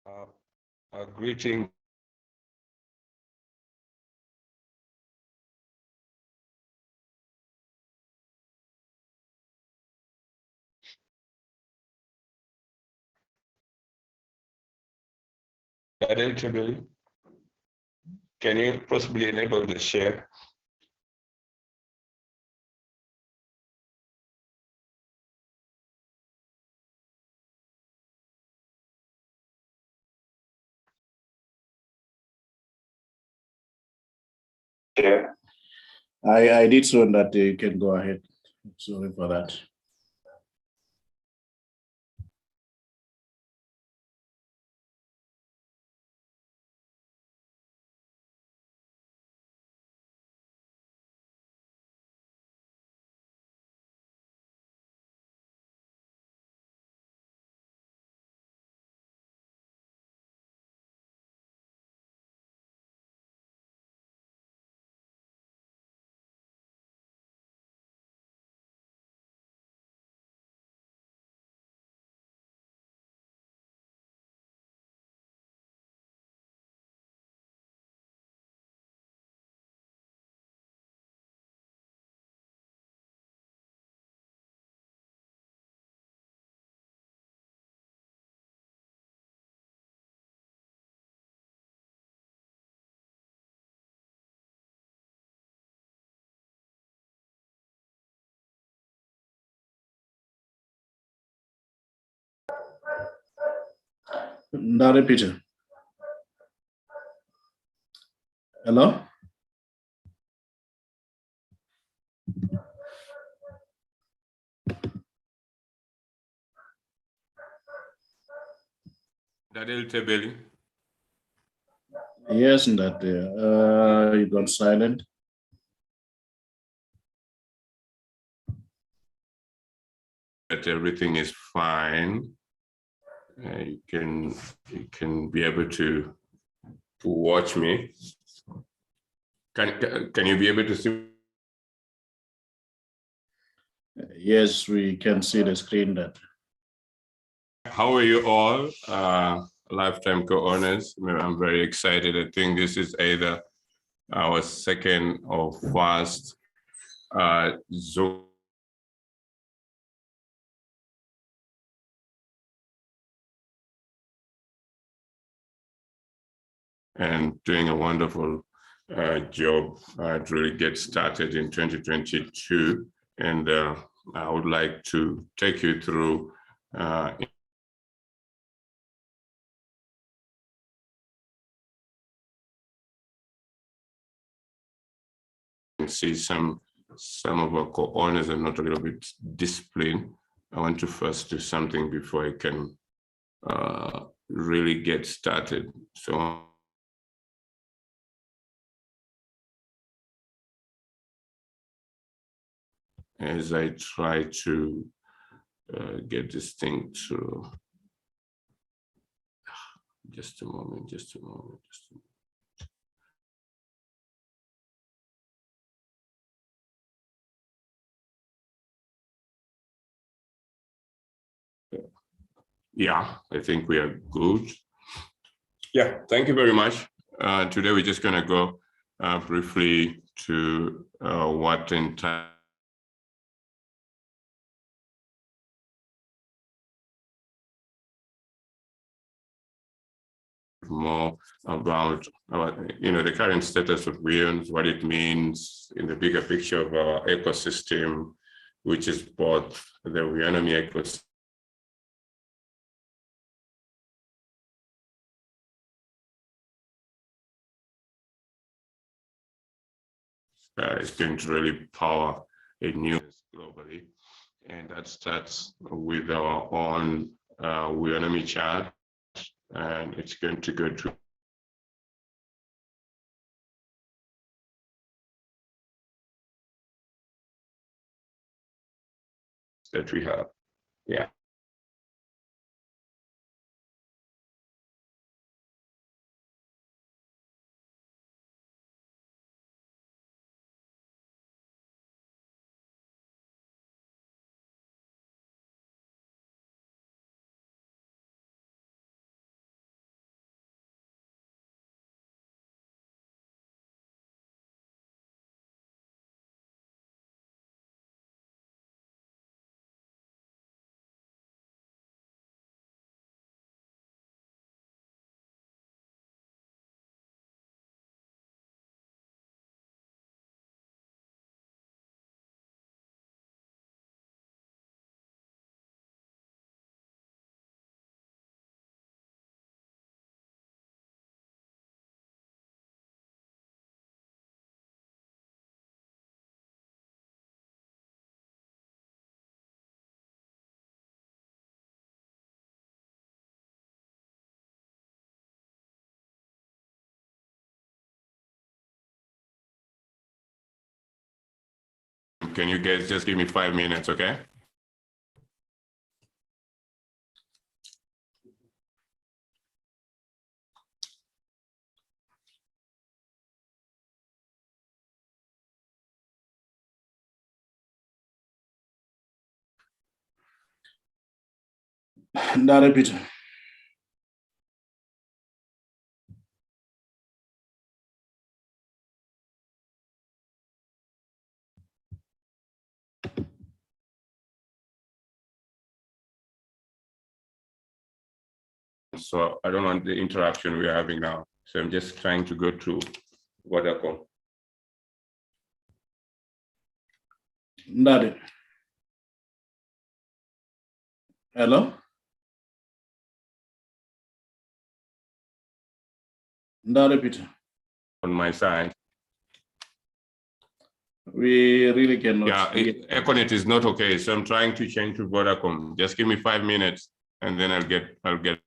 Uh, Greeting. Identity. Can you possibly enable the share? Yeah. I did so that you can go ahead. Sorry for that. Ndare Peter. Hello? Dadel Tebeli. Yes, that you got silent. That everything is fine. You can be able to watch me. Can you be able to see? Yes, we can see the screen that. How are you all, lifetime co-owners? I'm very excited. I think this is either our second or first Zoom. And doing a wonderful job to really get started in 2022. And I would like to take you through and see some of our co-owners are not a little bit disciplined. I want to first do something before I can really get started. So as I try to get this thing to, just a moment, just a moment, just a moment. Yeah, I think we are good. Yeah, thank you very much. Today we're just going to go briefly to what entitled more about the current status of Weownomy, what it means in the bigger picture of our ecosystem, which is both the Weownomy ecosystem. It's going to really power a new globally, and that starts with our own Weownomy chart, and it's going to go to that we have. Yeah. Can you guys just give me 5 minutes, okay? Ndarepita. So I don't want the interaction we're having now. So I'm just trying to go through what I call. Ndare. Hello? Ndarepita. On my side. We really cannot. Yeah, Econet is not okay. So I'm trying to change to Vodacom. Just give me 5 minutes and then I'll get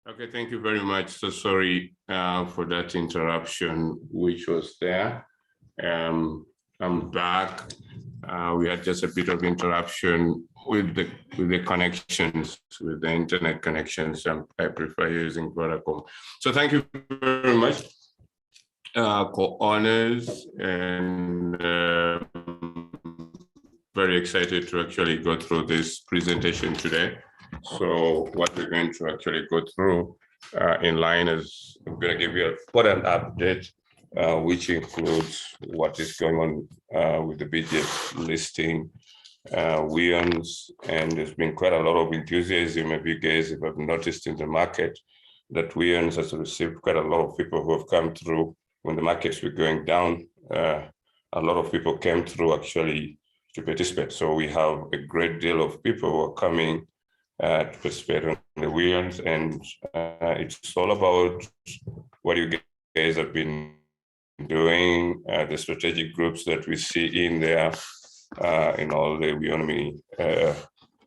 Okay, thank you very much. So sorry for that interruption, which was there. I'm back. We had just a bit of interruption with the connections, with the internet connections. I prefer using Vodacom. So thank you very much, co-owners, and very excited to actually go through this presentation today. So what we're going to actually go through in line is I'm going to give you an important update, which includes what is going on with the budget listing, Weons, and there's been quite a lot of enthusiasm. If you guys have noticed in the market that Weons has received quite a lot of people who have come through when the markets were going down. A lot of people came through actually to participate. So we have a great deal of people who are coming to participate on the Weons, and it's all about what you guys have been doing, the strategic groups that we see in there, in all the Weownomy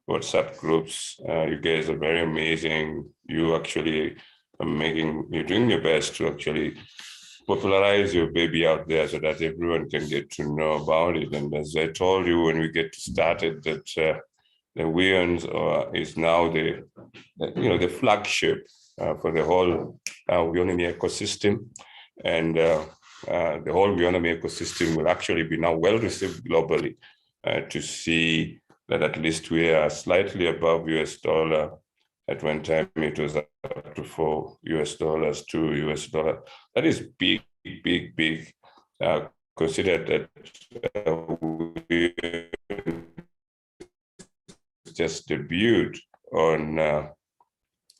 WhatsApp groups. You guys are very amazing. You actually are you're doing your best to actually popularize your baby out there so that everyone can get to know about it. And as I told you when we get started, that the Weons is now the flagship for the whole Weownomy ecosystem, and the whole Weownomy ecosystem will actually be now well received globally to see that at least we are slightly above $. At one time, it was up to $4, $2. That is big, big, big. Consider that we just debuted on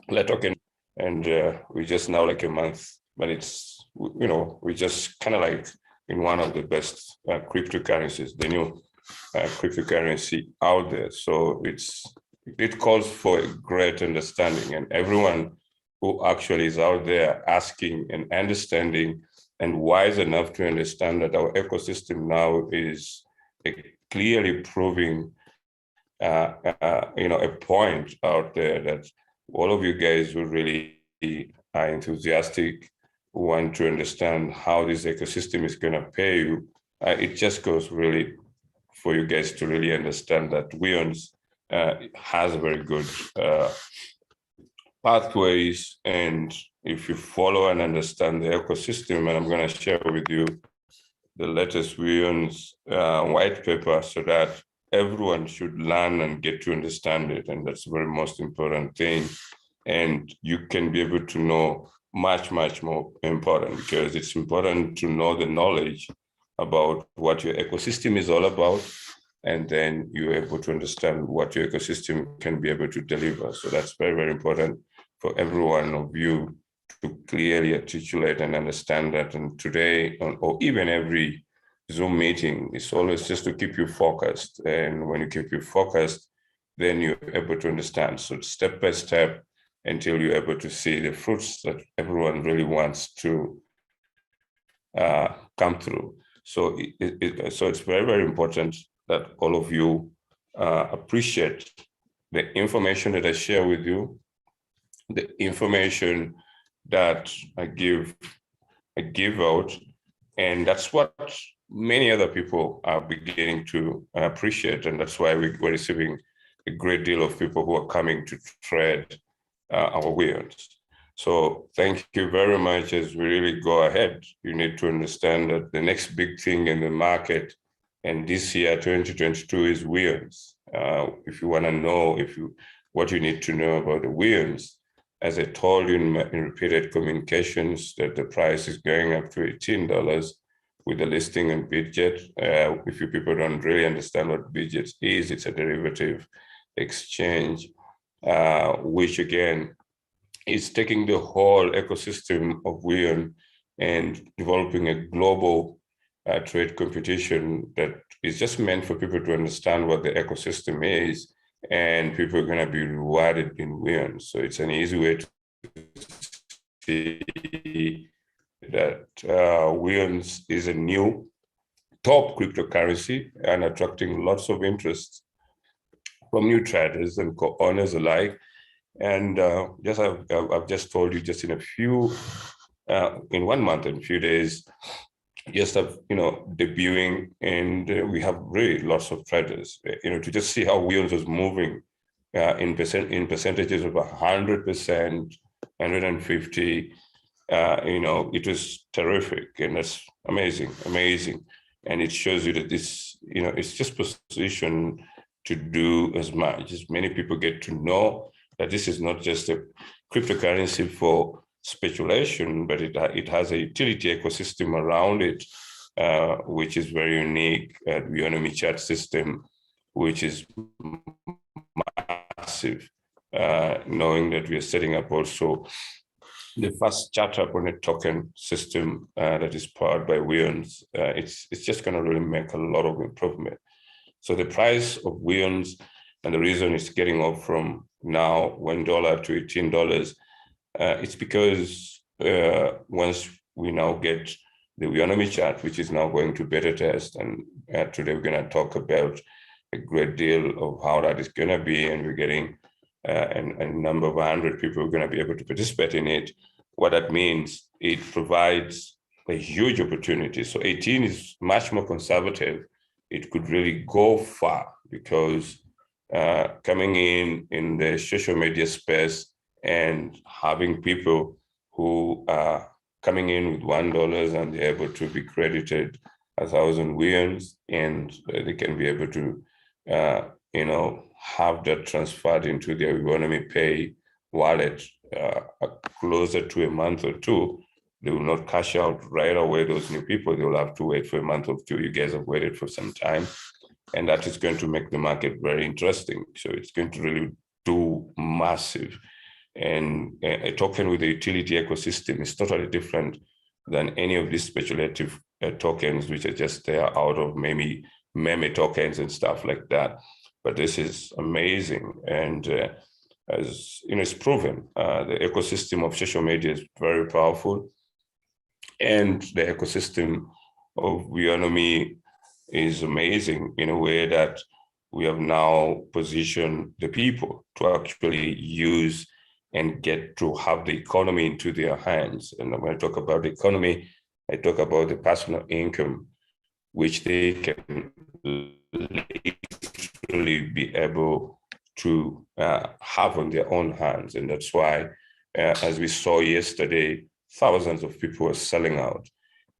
Letoken, and we just now like a month, but it's, we just kind of like in one of the best cryptocurrencies, the new cryptocurrency out there. So it calls for a great understanding, and everyone who actually is out there asking and understanding and wise enough to understand that our ecosystem now is clearly proving a point out there that all of you guys who really are enthusiastic, want to understand how this ecosystem is going to pay you. It just goes really for you guys to really understand that Weons has very good pathways, and if you follow and understand the ecosystem, and I'm going to share with you the latest Weons white paper so that everyone should learn and get to understand it, and that's the very most important thing. And you can be able to know much, much more important, because it's important to know the knowledge about what your ecosystem is all about, and then you're able to understand what your ecosystem can be able to deliver. So that's very, very important for every one of you to clearly articulate and understand that. And today, or even every Zoom meeting, it's always just to keep you focused. And when you keep you focused, then you're able to understand. So step by step until you're able to see the fruits that everyone really wants to come through. So so it's very, very important that all of you appreciate the information that I share with you, the information that I give out, and that's what many other people are beginning to appreciate, and that's why we're receiving a great deal of people who are coming to trade our Weons. So thank you very much. As we really go ahead, you need to understand that the next big thing in the market, and this year 2022, is Weons. If you want to know what you need to know about the Weons, as I told you in repeated communications, that the price is going up to $18 with the listing and budget. If you people don't really understand what budget is, it's a derivative exchange, which again is taking the whole ecosystem of Weon and developing a global trade competition that is just meant for people to understand what the ecosystem is, and people are going to be rewarded in Weon. So it's an easy way to see that Weons is a new top cryptocurrency and attracting lots of interest from new traders and co-owners alike. And I've just told you, just in a few, in 1 month and a few days, just of debuting, and we have really lots of traders. To just see how Weownomy was moving in percentages of 100%, 150. It was terrific, and that's amazing, and it shows you that this, it's just positioned to do as much as many people get to know that this is not just a cryptocurrency for speculation, but it has a utility ecosystem around it, which is very unique. Weownomy chat system, which is massive. Knowing that we are setting up also the first charter on a token system that is powered by Weownomy, it's just going to really make a lot of improvement. So the price of Weownomy, and the reason it's getting up from now $1 to $18, it's because once we now get the Weownomy chart, which is now going to beta test, and today we're going to talk about a great deal of how that is going to be, and we're getting a number of 100 people who are going to be able to participate in it. What that means, it provides a huge opportunity. So 18 is much more conservative. It could really go far, because coming in the social media space and having people who are coming in with $1 and they're able to be credited 1,000 Weownomy, and they can be able to have that transferred into their Weownomy Pay wallet closer to a month or two. They will not cash out right away, those new people. They will have to wait for a month or two. You guys have waited for some time, and that is going to make the market very interesting. So it's going to really do massive. And a token with a utility ecosystem is totally different than any of these speculative tokens, which are just there out of maybe meme tokens and stuff like that. But this is amazing, and as it's proven, the ecosystem of social media is very powerful, and the ecosystem of Weownomy is amazing in a way that we have now positioned the people to actually use and get to have the economy into their hands. And when I talk about the economy, I talk about the personal income, which they can literally be able to have on their own hands. And that's why, as we saw yesterday, thousands of people are selling out.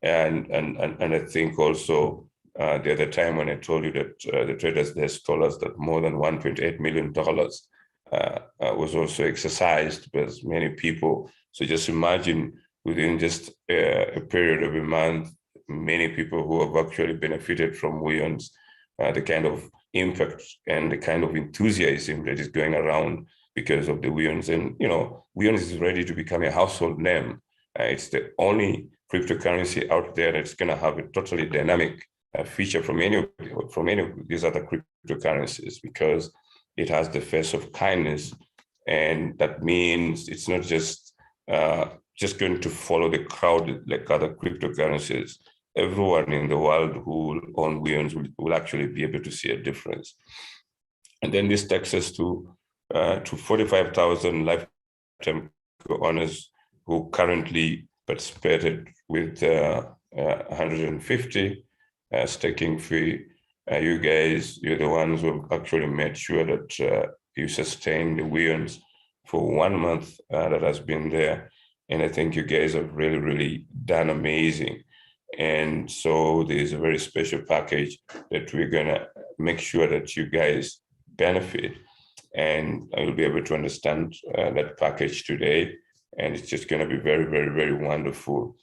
And I think also the other time when I told you that the traders desk told us that more than $1.8 million was also exercised by many people. So just imagine, within just a period of a month, many people who have actually benefited from Weownomy, the kind of impact and the kind of enthusiasm that is going around because of the Weownomy. And Weownomy is ready to become a household name. It's the only cryptocurrency out there that's going to have a totally dynamic feature from any of these other cryptocurrencies, because it has the face of kindness. And that means it's not just going to follow the crowd like other cryptocurrencies. Everyone in the world who own Weownomy will actually be able to see a difference. And then this takes us to 45,000 lifetime owners who currently participated with 150 staking fee. You guys, you're the ones who have actually made sure that you sustain the Weownomy for 1 month that has been there. And I think you guys have really, really done amazing. And so there's a very special package that we're gonna make sure that you guys benefit. And I'll be able to understand that package today. And it's just gonna be very, very, very wonderful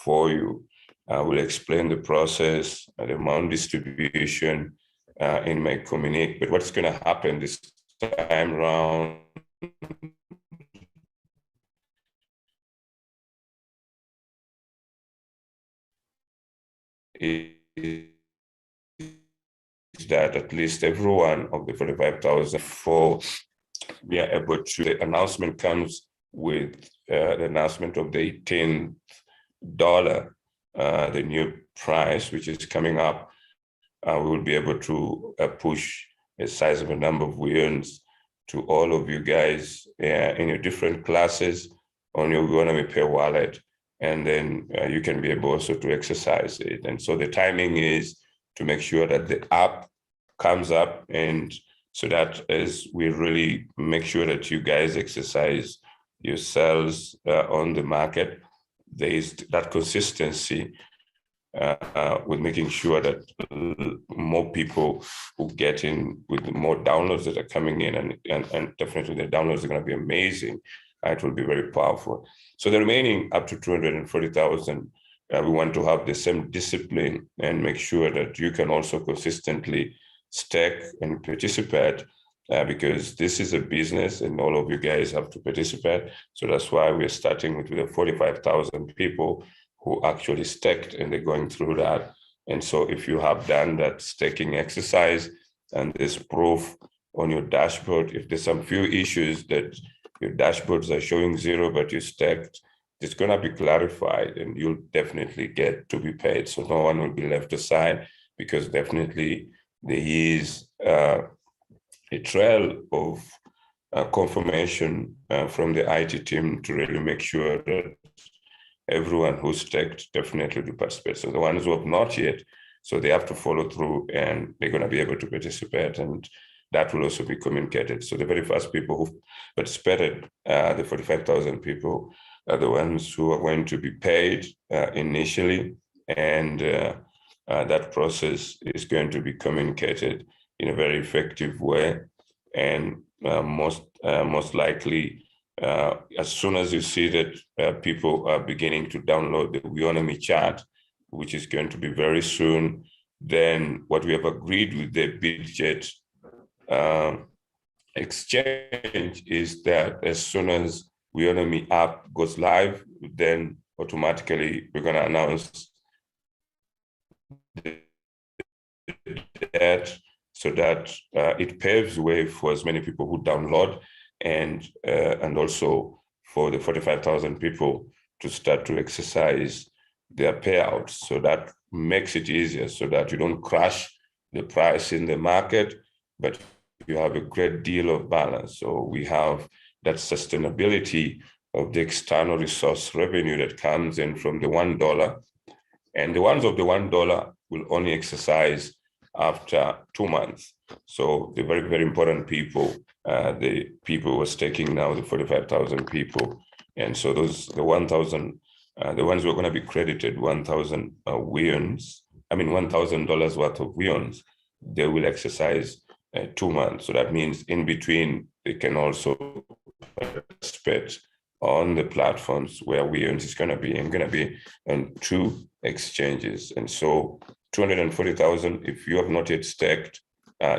for you. I will explain the process, the amount distribution in my community. But what's gonna happen this time around is that at least everyone of the 45,000, for we are able to, the announcement comes with the announcement of the $18, the new price, which is coming up. We will be able to push a sizable number of Weownomy to all of you guys in your different classes on your Weownomy Pay wallet, and then you can be able also to exercise it. And so the timing is to make sure that the app comes up, and so that as we really make sure that you guys exercise yourselves on the market, there is that consistency with making sure that more people will get in with more downloads that are coming in, and definitely the downloads are going to be amazing. It will be very powerful. So the remaining up to 240,000, we want to have the same discipline and make sure that you can also consistently stake and participate, because this is a business and all of you guys have to participate. So that's why we're starting with the 45,000 people who actually staked, and they're going through that. And so if you have done that staking exercise and there's proof on your dashboard, if there's some few issues that your dashboards are showing 0, but you staked, it's going to be clarified and you'll definitely get to be paid. So no one will be left aside, because definitely there is a trail of confirmation from the IT team to really make sure that everyone who's staked definitely will participate. So the ones who have not yet, so they have to follow through and they're going to be able to participate, and that will also be communicated. So the very first people who participated, the 45,000 people, are the ones who are going to be paid initially, and that process is going to be communicated in a very effective way. And most likely, as soon as you see that people are beginning to download the Weownomy chat, which is going to be very soon, then what we have agreed with the Bitget exchange is that as soon as Weownomy app goes live, then automatically we're going to announce that, so that it paves way for as many people who download, and also for the 45,000 people to start to exercise their payouts. So that makes it easier, so that you don't crash the price in the market, but you have a great deal of balance. So we have that sustainability of the external resource revenue that comes in from the $1, and the ones of the $1 will only exercise after 2 months. So the very, very important people, the people who are staking now, the 45,000 people. And so those, the 1,000, the ones who are going to be credited 1,000 $1,000 worth of Weons, they will exercise 2 months. So that means in between, they can also participate on the platforms where Weons is going to be. I'm going to be on 2 exchanges. And so 240,000, if you have not yet staked,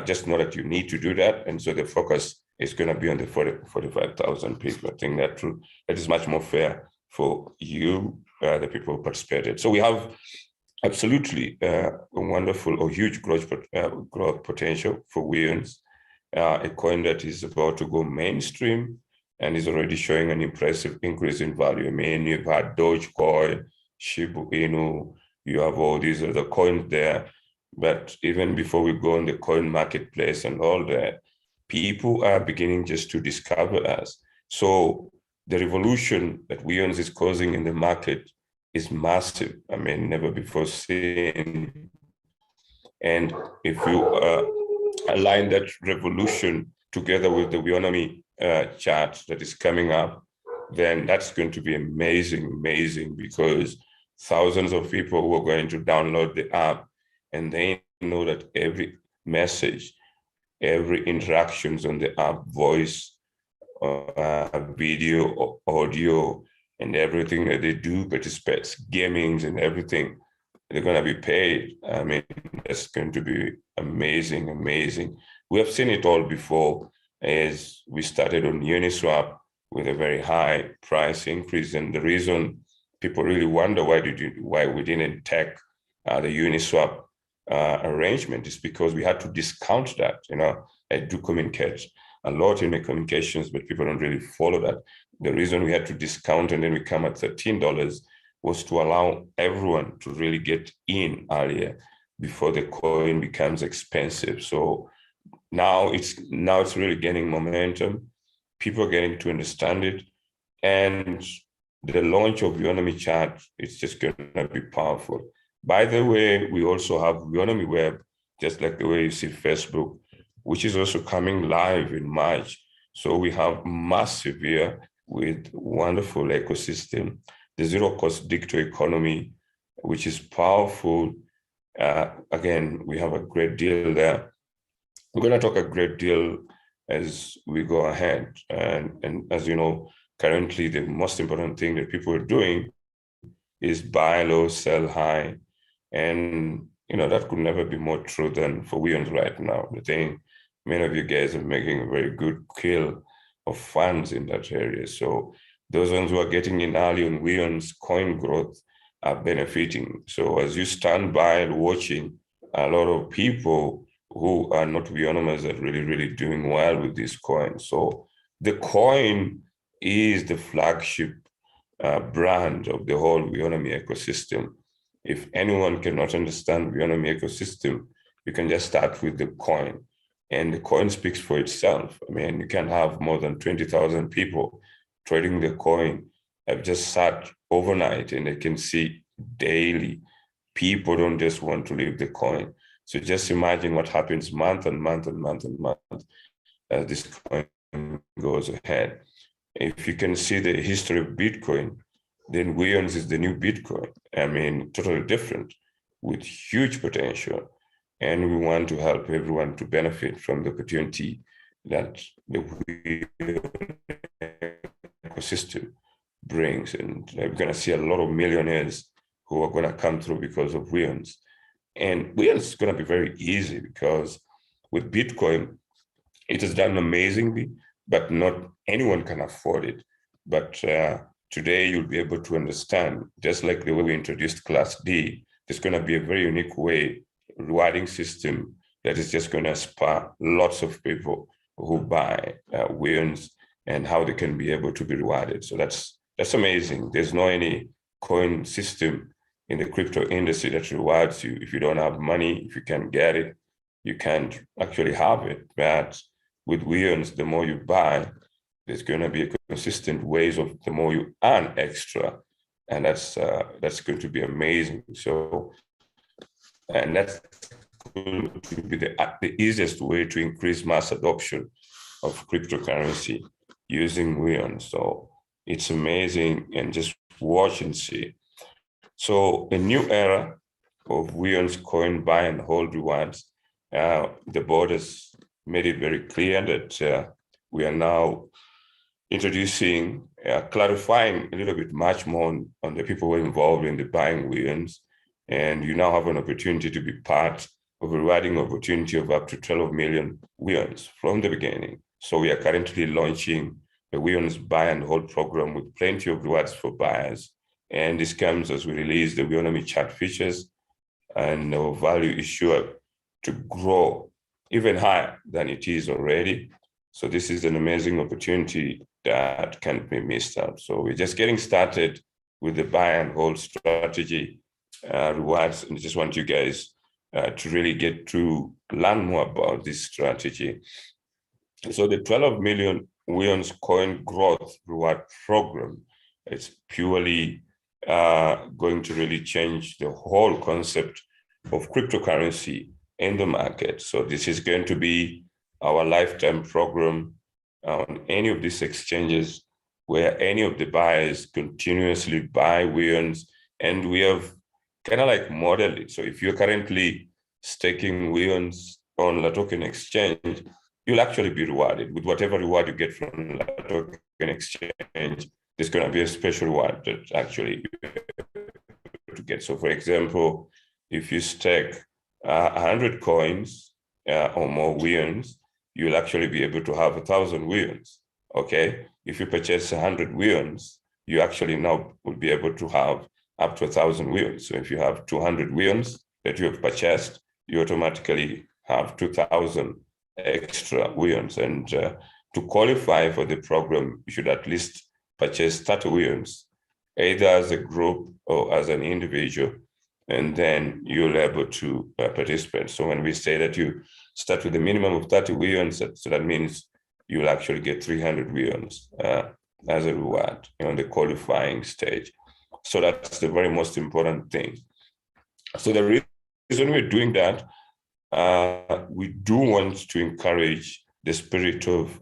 just know that you need to do that. And so the focus is going to be on the 45,000 people. I think that is much more fair for you, the people who participated. So we have absolutely a wonderful or huge growth potential for Weons, a coin that is about to go mainstream and is already showing an impressive increase in value. I mean, you've had Dogecoin, Shiba Inu, you have all these other coins there. But even before we go on the coin marketplace and all that, people are beginning just to discover us. So the revolution that Weons is causing in the market is massive. I mean, never before seen. And if you align that revolution together with the Weownomy chart that is coming up, then that's going to be amazing, because thousands of people who are going to download the app, and they know that every message, every interactions on the app, voice, video, audio, and everything that they do, participates, gamings and everything, they're going to be paid. I mean, that's going to be amazing. We have seen it all before, as we started on Uniswap with a very high price increase. And the reason people really wonder why we didn't take the Uniswap arrangement is because we had to discount that. I do communicate a lot in the communications, but people don't really follow that. The reason we had to discount and then we come at $13 was to allow everyone to really get in earlier before the coin becomes expensive. So now it's really gaining momentum. People are getting to understand it. And the launch of Weownomy Chat is just going to be powerful. By the way, we also have Weownomy Web, just like the way you see Facebook, which is also coming live in March. So we have massive here with wonderful ecosystem, the zero-cost digital economy, which is powerful. Again, we have a great deal there. We're going to talk a great deal as we go ahead. And as you know, currently the most important thing that people are doing is buy low, sell high. And that could never be more true than for Weons right now. I think many of you guys are making a very good kill of funds in that area. So those ones who are getting in early on Weons coin growth are benefiting. So as you stand by and watching, a lot of people who are not Weonomers are really, really doing well with this coin. So the coin is the flagship brand of the whole Weownomy ecosystem. If anyone cannot understand Weownomy ecosystem, you can just start with the coin. And the coin speaks for itself. I mean, you can have more than 20,000 people trading the coin. I've just sat overnight and I can see daily. People don't just want to leave the coin. So just imagine what happens month and month and month and month as this coin goes ahead. If you can see the history of Bitcoin, then Weons is the new Bitcoin. I mean, totally different with huge potential. And we want to help everyone to benefit from the opportunity that the ecosystem brings. And we're going to see a lot of millionaires who are going to come through because of Weons. And Weons is going to be very easy because with Bitcoin, it is done amazingly, but not anyone can afford it. But today you'll be able to understand, just like the way we introduced Class D, there's going to be a very unique way, rewarding system that is just going to spur lots of people who buy Weons and how they can be able to be rewarded. So that's amazing. There's no any coin system in the crypto industry that rewards you. If you don't have money, if you can't get it, you can't actually have it. But with Weons, the more you buy, there's going to be a consistent ways of the more you earn extra, and that's going to be amazing. So, and that's going to be the easiest way to increase mass adoption of cryptocurrency using Weons. So it's amazing, and just watch and see. So a new era of Weons coin buy and hold rewards. The board has made it very clear that we are now introducing, clarifying a little bit much more on the people who are involved in the buying Weons. And you now have an opportunity to be part of a rewarding opportunity of up to 12 million Weons from the beginning. So we are currently launching the Weons buy and hold program with plenty of rewards for buyers. And this comes as we release the Weownomy Chat features, and our value is sure to grow even higher than it is already. So this is an amazing opportunity that can't be missed out. So we're just getting started with the buy and hold strategy rewards, and I just want you guys to really get to learn more about this strategy. So the 12 million Weons coin growth reward program, it's purely going to really change the whole concept of cryptocurrency in the market. So this is going to be our lifetime program on any of these exchanges where any of the buyers continuously buy Weons, and we have kind of like modeled it. So if you're currently staking Weons on La Token exchange, you'll actually be rewarded with whatever reward you get from La Token exchange. There's going to be a special reward that actually you have to get. So for example, if you stake 100 coins or more Weons, you'll actually be able to have 1,000 Weons. Okay, if you purchase 100 Weons, you actually now will be able to have up to 1,000 Weons. So if you have 200 Weons that you have purchased, you automatically have 2,000 extra Weons. And to qualify for the program, you should at least purchase 30 Weons, either as a group or as an individual, and then you'll be able to participate. So when we say that you start with a minimum of 30 weons. So that means you will actually get 300 weons as a reward on the qualifying stage. So that's the very most important thing. So the reason we're doing that, we do want to encourage the spirit of,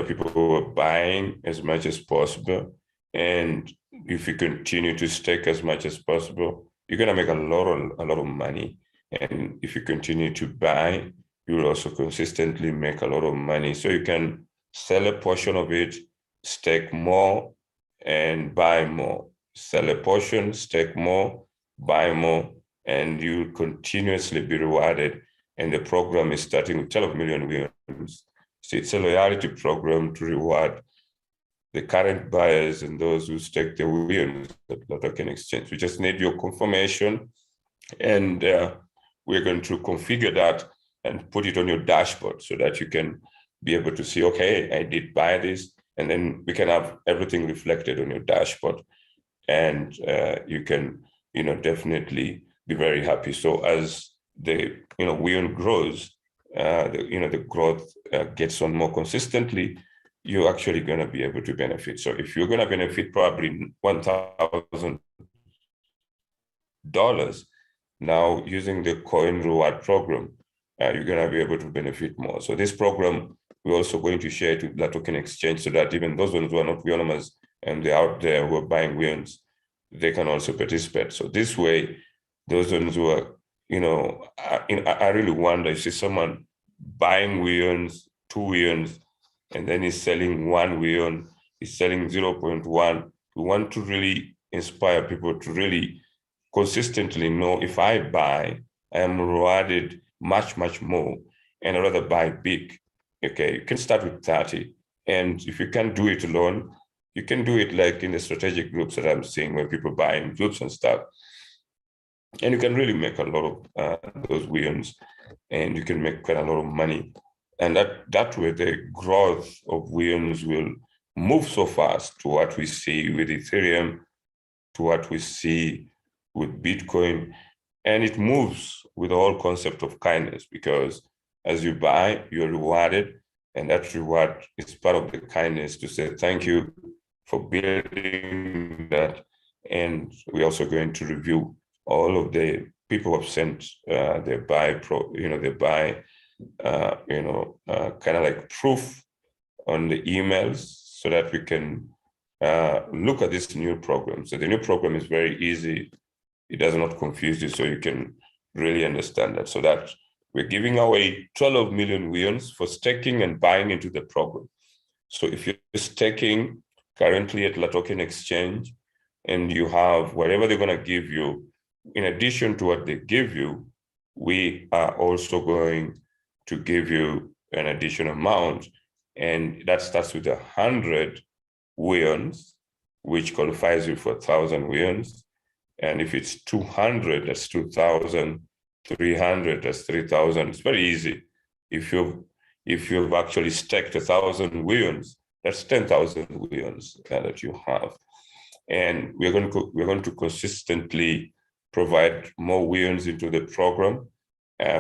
people who are buying as much as possible. And if you continue to stake as much as possible, you're going to make a lot of money. And if you continue to buy, you will also consistently make a lot of money. So you can sell a portion of it, stake more, and buy more. Sell a portion, stake more, buy more, and you will continuously be rewarded. And the program is starting with 12 million weons. So it's a loyalty program to reward the current buyers and those who stake their weons at the token exchange. We just need your confirmation, and we're going to configure that and put it on your dashboard so that you can be able to see, okay, I did buy this, and then we can have everything reflected on your dashboard, and you can, definitely be very happy. So as the, weon grows, the growth gets on more consistently, you're actually going to be able to benefit. So if you're going to benefit probably $1,000 now using the coin reward program, you're going to be able to benefit more. So this program, we're also going to share it with the token exchange so that even those ones who are not Weownomers and they're out there who are buying weons, they can also participate. So this way, those ones who are, I really wonder, you see someone buying weons, 2 weons, and then he's selling 1 weon, he's selling 0.1. We want to really inspire people to really consistently know, if I buy, I am rewarded much, much more, and I'd rather buy big. Okay, you can start with 30. And if you can't do it alone, you can do it like in the strategic groups that I'm seeing where people buy in groups and stuff. And you can really make a lot of those weons, and you can make quite a lot of money. And that way, the growth of weons will move so fast to what we see with Ethereum, to what we see with Bitcoin. And it moves with the whole concept of kindness, because as you buy, you're rewarded. And that reward is part of the kindness to say thank you for building that. And we're also going to review all of the people who have sent their buy kind of like proof on the emails, so that we can look at this new program. So the new program is very easy. It does not confuse you, so you can really understand that. So that we're giving away 12 million weons for staking and buying into the program. So if you're staking currently at La Token Exchange, and you have whatever they're going to give you, in addition to what they give you, we are also going to give you an additional amount, and that starts with 100 weons, which qualifies you for 1,000 weons. And if it's 200, that's 2,000. 300, that's 3,000. It's very easy. If you've actually staked 1,000 weons, that's 10,000 weons that you have. And we're going to consistently provide more weons into the program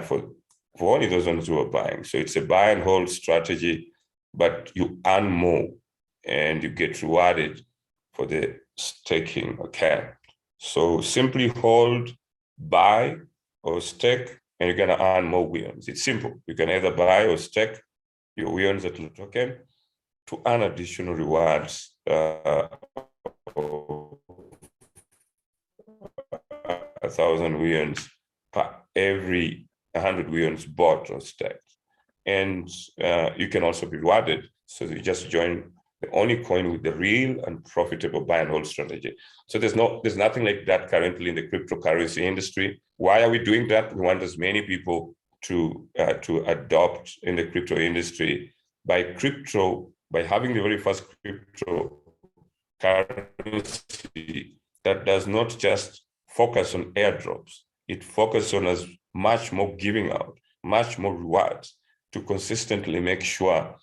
for only those ones who are buying. So it's a buy and hold strategy, but you earn more and you get rewarded for the staking. Okay, so simply hold, buy, or stake, and you're going to earn more weons. It's simple. You can either buy or stake your weons at the token to earn additional rewards of 1,000 weons per every 100 weons bought or staked. And you can also be rewarded. So you just join the only coin with the real and profitable buy and hold strategy. So there's nothing like that currently in the cryptocurrency industry. Why are we doing that? We want as many people to adopt in the crypto industry by having the very first cryptocurrency that does not just focus on airdrops. It focuses on as much more giving out, much more rewards, to consistently make sure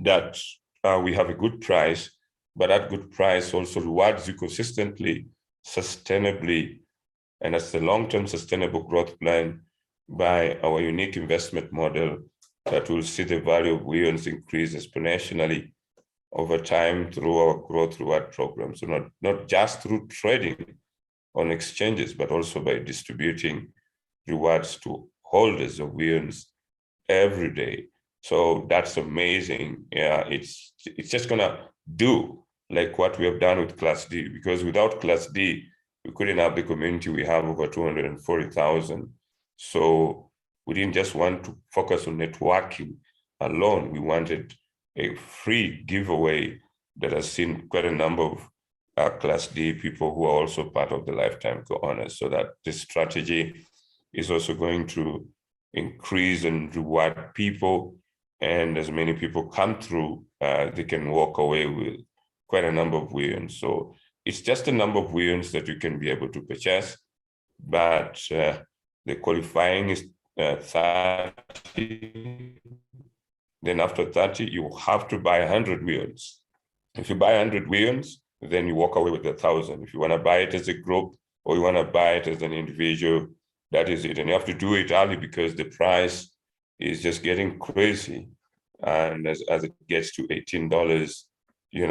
that we have a good price, but that good price also rewards you consistently, sustainably, and that's the long-term sustainable growth plan by our unique investment model that will see the value of Weowns increase exponentially over time through our growth reward program. So not just through trading on exchanges, but also by distributing rewards to holders of Weowns every day. So that's amazing. Yeah, it's just gonna do like what we have done with Class D, because without Class D, we couldn't have the community we have over 240,000. So we didn't just want to focus on networking alone. We wanted a free giveaway that has seen quite a number of Class D people who are also part of the lifetime co-owners, so that this strategy is also going to increase and reward people. And as many people come through, they can walk away with quite a number of Weowns. So it's just a number of Weowns that you can be able to purchase, but the qualifying is 30. Then after 30, you have to buy 100 Weowns. If you buy 100 Weowns, then you walk away with 1,000. If you want to buy it as a group or you want to buy it as an individual, that is it. And you have to do it early because the price is just getting crazy. And as it gets to $18, you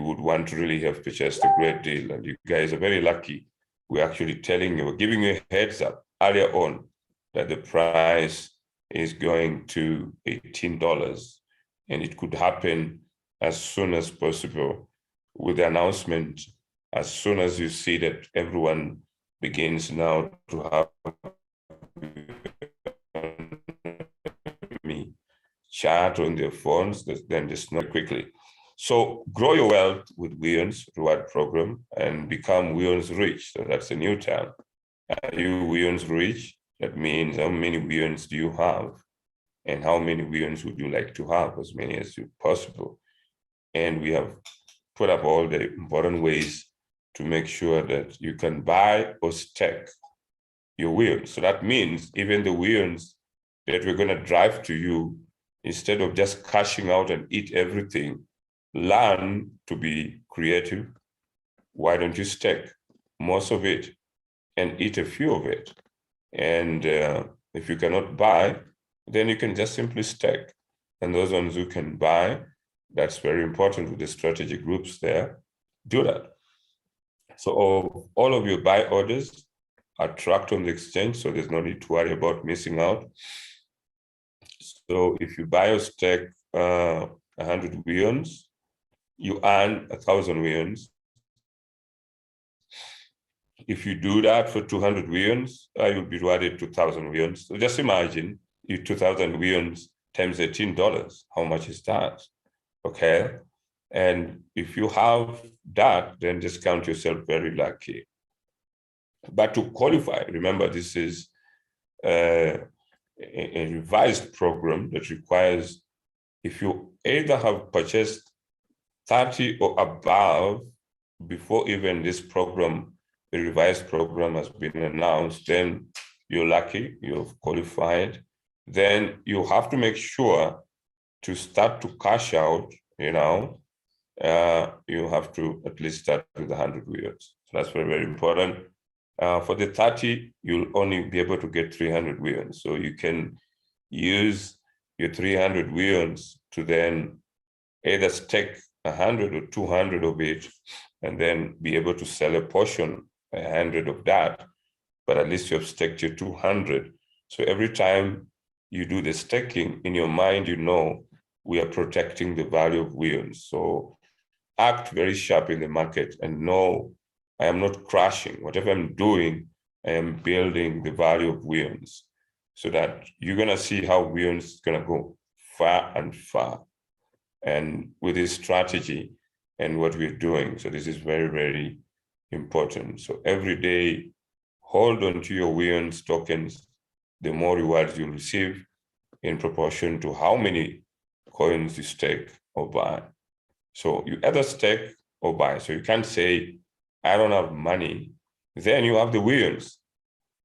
would want to really have purchased a great deal. And you guys are very lucky. We're actually telling you, we're giving you a heads up earlier on that the price is going to $18. And it could happen as soon as possible with the announcement, as soon as you see that everyone begins now to have me chat on their phones, then just know quickly. So grow your wealth with Weowns reward program and become Weowns rich. So that's a new term. Are you Weowns rich? That means how many Weowns do you have? And how many Weowns would you like to have? As many as possible. And we have put up all the important ways to make sure that you can buy or stake your Weowns. So that means even the Weowns that we're going to drive to you, instead of just cashing out and eat everything, learn to be creative. Why don't you stake most of it and eat a few of it? And if you cannot buy, then you can just simply stake. And those ones who can buy, that's very important with the strategy groups there, do that. So all of your buy orders are tracked on the exchange, so there's no need to worry about missing out. So if you buy or stake 100 Weowns, you earn 1,000 Weowns. If you do that for 200 Weowns, you'll be rewarded 2,000 Weowns. So just imagine you 2,000 Weowns times $18. How much is that? Okay. And if you have that, then just count yourself very lucky. But to qualify, remember, this is a revised program that requires, if you either have purchased 30 or above before even this program, the revised program has been announced, then you're lucky, you've qualified. Then you have to make sure to start to cash out, you have to at least start with 100 Weowns. So that's very, very important. For the 30, you'll only be able to get 300 Weowns. So you can use your 300 Weowns to then either stake 100 or 200 of it, and then be able to sell a portion, 100 of that, but at least you have staked your 200. So every time you do the staking, in your mind, we are protecting the value of Weowns. So act very sharp in the market and know I am not crashing. Whatever I'm doing, I am building the value of Weowns, so that you're going to see how Weowns is going to go far and far. And with this strategy and what we're doing, so this is very, very important. So every day, hold on to your Weowns tokens. The more rewards you receive in proportion to how many coins you stake or buy. So you either stake or buy. So you can't say, I don't have money. Then you have the Weowns.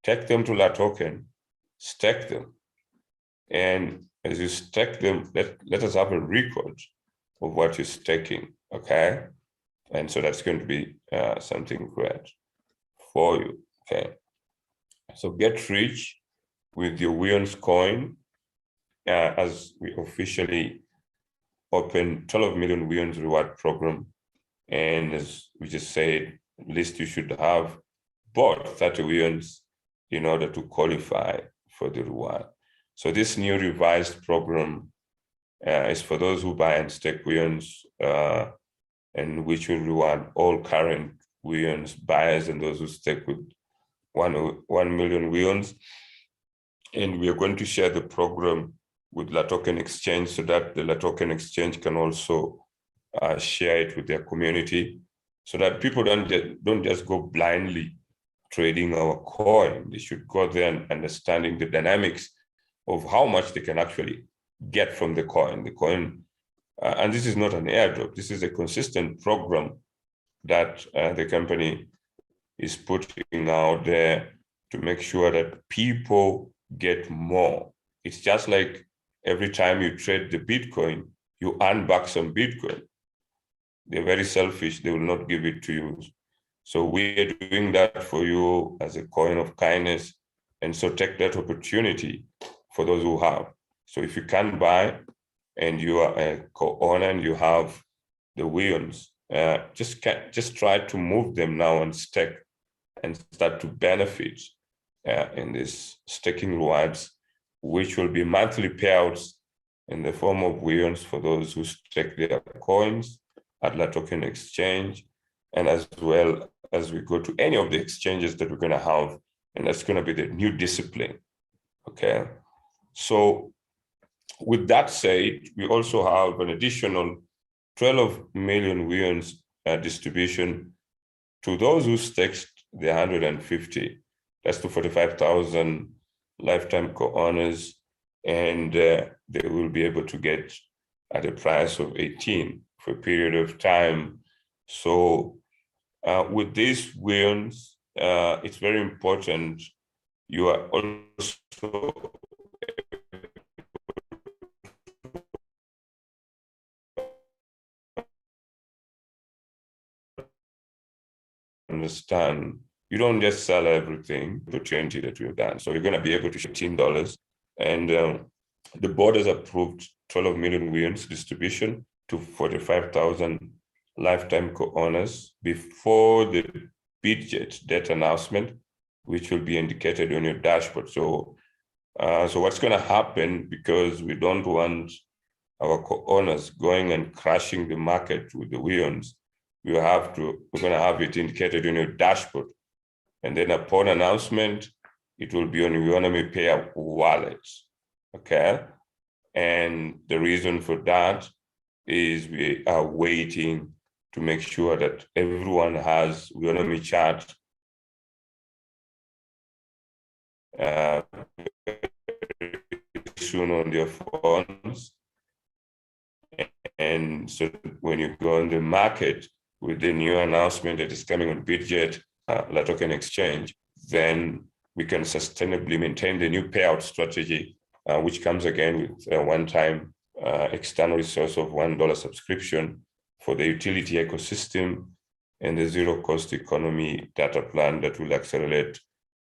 Take them to La Token, stake them. And as you stake them, let us have a record of what you're staking, okay? And so that's going to be something great for you, okay? So get rich with the Weownomy coin, as we officially open 12 million Weownomy reward program. And as we just said, at least you should have bought 30 Weownomy in order to qualify for the reward. So this new revised program is for those who buy and stake Weownomy, and which will reward all current Weownomy buyers and those who stake with 1 million Weownomy. And we are going to share the program with La Token Exchange so that the La Token Exchange can also share it with their community, so that people don't just go blindly trading our coin. They should go there and understanding the dynamics of how much they can actually get from the coin. And this is not an airdrop. This is a consistent program that the company is putting out there to make sure that people get more. It's just like every time you trade the Bitcoin, you earn back some Bitcoin. They're very selfish. They will not give it to you. So we are doing that for you as a coin of kindness. And so take that opportunity for those who have. So if you can buy and you are a co-owner and you have the Weownomy, just try to move them now and stake and start to benefit in this staking rewards, which will be monthly payouts in the form of Weownomy for those who stake their coins at La Token Exchange, and as well as we go to any of the exchanges that we're going to have, and that's going to be the new discipline. Okay, so with that said, we also have an additional 12 million Weownomy distribution to those who staked the 150. That's to 45,000 lifetime co-owners, and they will be able to get at a price of 18 for a period of time. So with these Weownomy, it's very important you are also understand you don't just sell everything, opportunity that we've done. So you're going to be able to share $10. And the board has approved 12 million Weownomy distribution to 45,000 lifetime co-owners before the budget debt announcement, which will be indicated on your dashboard. So what's going to happen, because we don't want our co-owners going and crashing the market with the Weownomy, we're going to have it indicated on your dashboard. And then upon announcement, it will be on Weownomy Pay wallet. Okay. And the reason for that is we are waiting to make sure that everyone has Weownomy chat soon on their phones. And so when you go on the market with the new announcement that is coming on Bitget, La Token Exchange, then we can sustainably maintain the new payout strategy, which comes again with a one-time external resource of $1 subscription for the utility ecosystem and the zero-cost economy data plan that will accelerate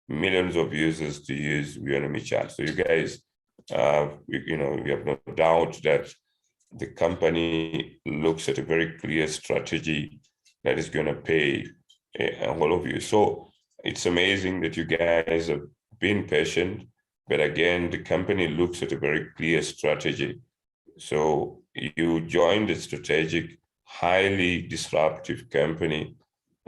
millions of users to use Weownomy chat. So you guys, we have no doubt that the company looks at a very clear strategy that is going to pay all of you. So it's amazing that you guys have been patient, but again, the company looks at a very clear strategy. So you joined a strategic, highly disruptive company,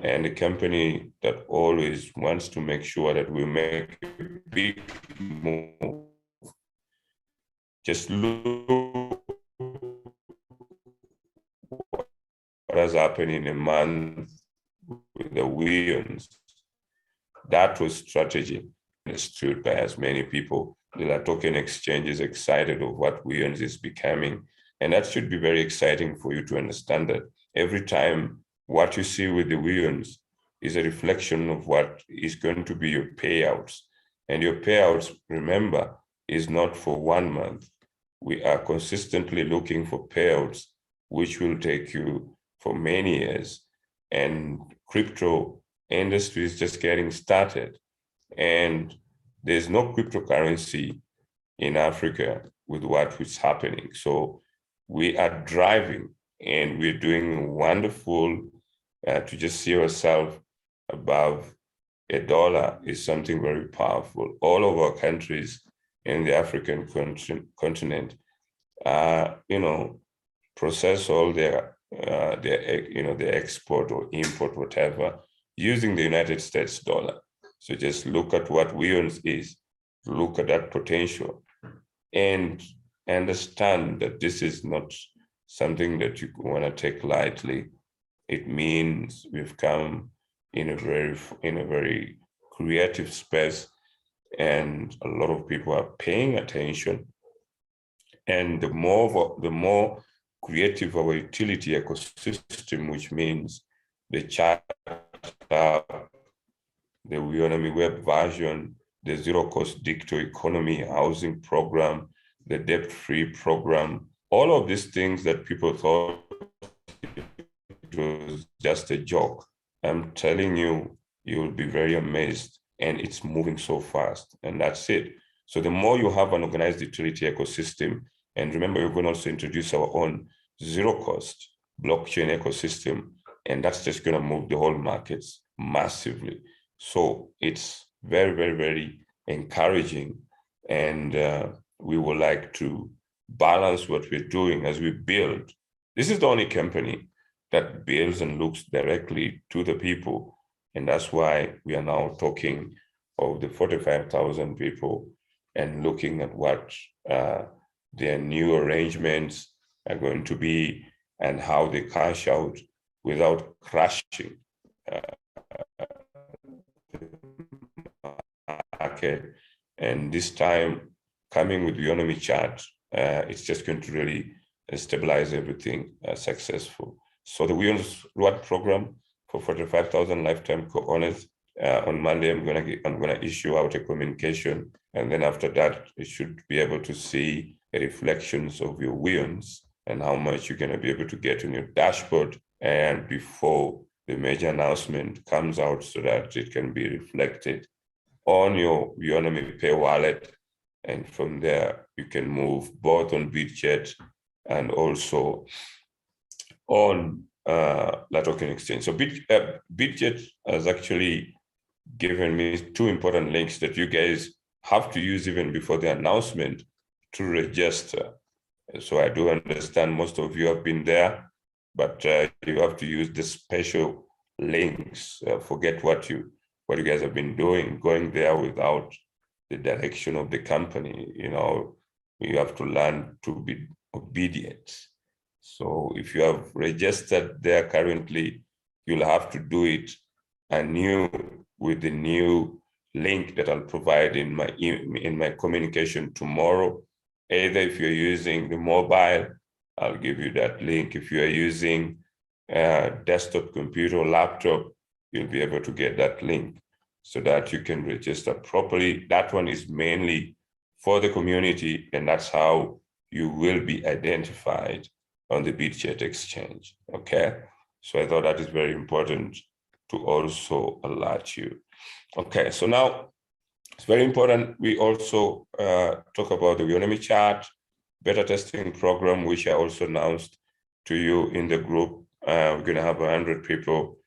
and a company that always wants to make sure that we make a big move. Just look what has happened in a month with the Weownomy. That was strategy, understood by as many people. The La Token Exchange is excited of what Weownomy is becoming. And that should be very exciting for you to understand that every time what you see with the Weownomy is a reflection of what is going to be your payouts. And your payouts, remember, is not for 1 month. We are consistently looking for payouts, which will take you for many years. And crypto industry is just getting started. And there's no cryptocurrency in Africa with what is happening. So we are driving and we're doing wonderful to just see ourselves above $1 is something very powerful. All of our countries in the African continent, process all their export or import, whatever, using the United States dollar. So just look at what Weownomy is, look at that potential, and understand that this is not something that you want to take lightly. It means we've come in a very creative space, and a lot of people are paying attention. And the more creative our utility ecosystem, which means the chat, the Weownomy web version, the zero-cost digital economy housing program, the debt-free program, all of these things that people thought it was just a joke. I'm telling you, you'll be very amazed, and it's moving so fast, and that's it. So the more you have an organized utility ecosystem, and remember, we're going to also introduce our own zero-cost blockchain ecosystem, and that's just going to move the whole markets massively. So it's very, very, very encouraging, and we would like to balance what we're doing as we build. This is the only company that builds and looks directly to the people, and that's why we are now talking of the 45,000 people and looking at what their new arrangements are going to be and how they cash out without crashing market. And this time, coming with Weownomy chat, it's just going to really stabilize everything successful. So the Weownomy reward program for 45,000 lifetime co-owners. On Monday, I'm gonna issue out a communication, and then after that, you should be able to see reflections of your wins and how much you're gonna be able to get on your dashboard, and before the major announcement comes out, so that it can be reflected on your Weownomy Pay wallet, and from there you can move both on BitGet and also on La Token Exchange. So BitGet has actually given me 2 important links that you guys have to use even before the announcement to register. So I do understand most of you have been there, but you have to use the special links. Forget what you guys have been doing, going there without the direction of the company. You have to learn to be obedient. So if you have registered there currently, you'll have to do it anew with the new link that I'll provide in my communication tomorrow. Either if you're using the mobile, I'll give you that link. If you're using a desktop computer or laptop, you'll be able to get that link so that you can register properly. That one is mainly for the community, and that's how you will be identified on the BitGet exchange, okay? So I thought that is very important to also alert you. Okay, so now it's very important we also talk about the Weownomy chat beta testing program, which I also announced to you in the group. We're gonna have 100 people.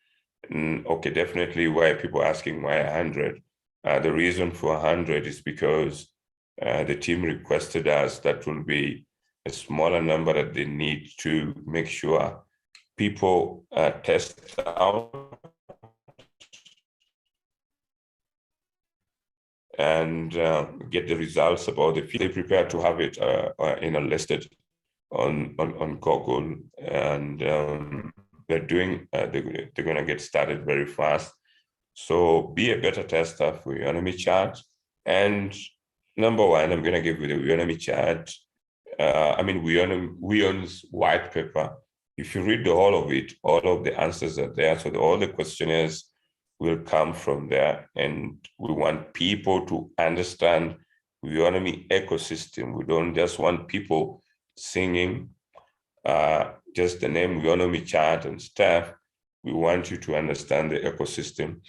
Okay, definitely why people asking why 100? The reason for 100 is because the team requested us that will be a smaller number that they need to make sure people test out and get the results about the field. They prepare to have it listed on Google, and they're going to get started very fast. So be a better tester for Weownomy chat. And number one, I'm going to give you the Weownomy chat. Weownomy's white paper. If you read the whole of it, all of the answers are there. So all the questionnaires will come from there. And we want people to understand Weownomy ecosystem. We don't just want people singing just the name Weownomy chat and stuff. We want you to understand the ecosystem.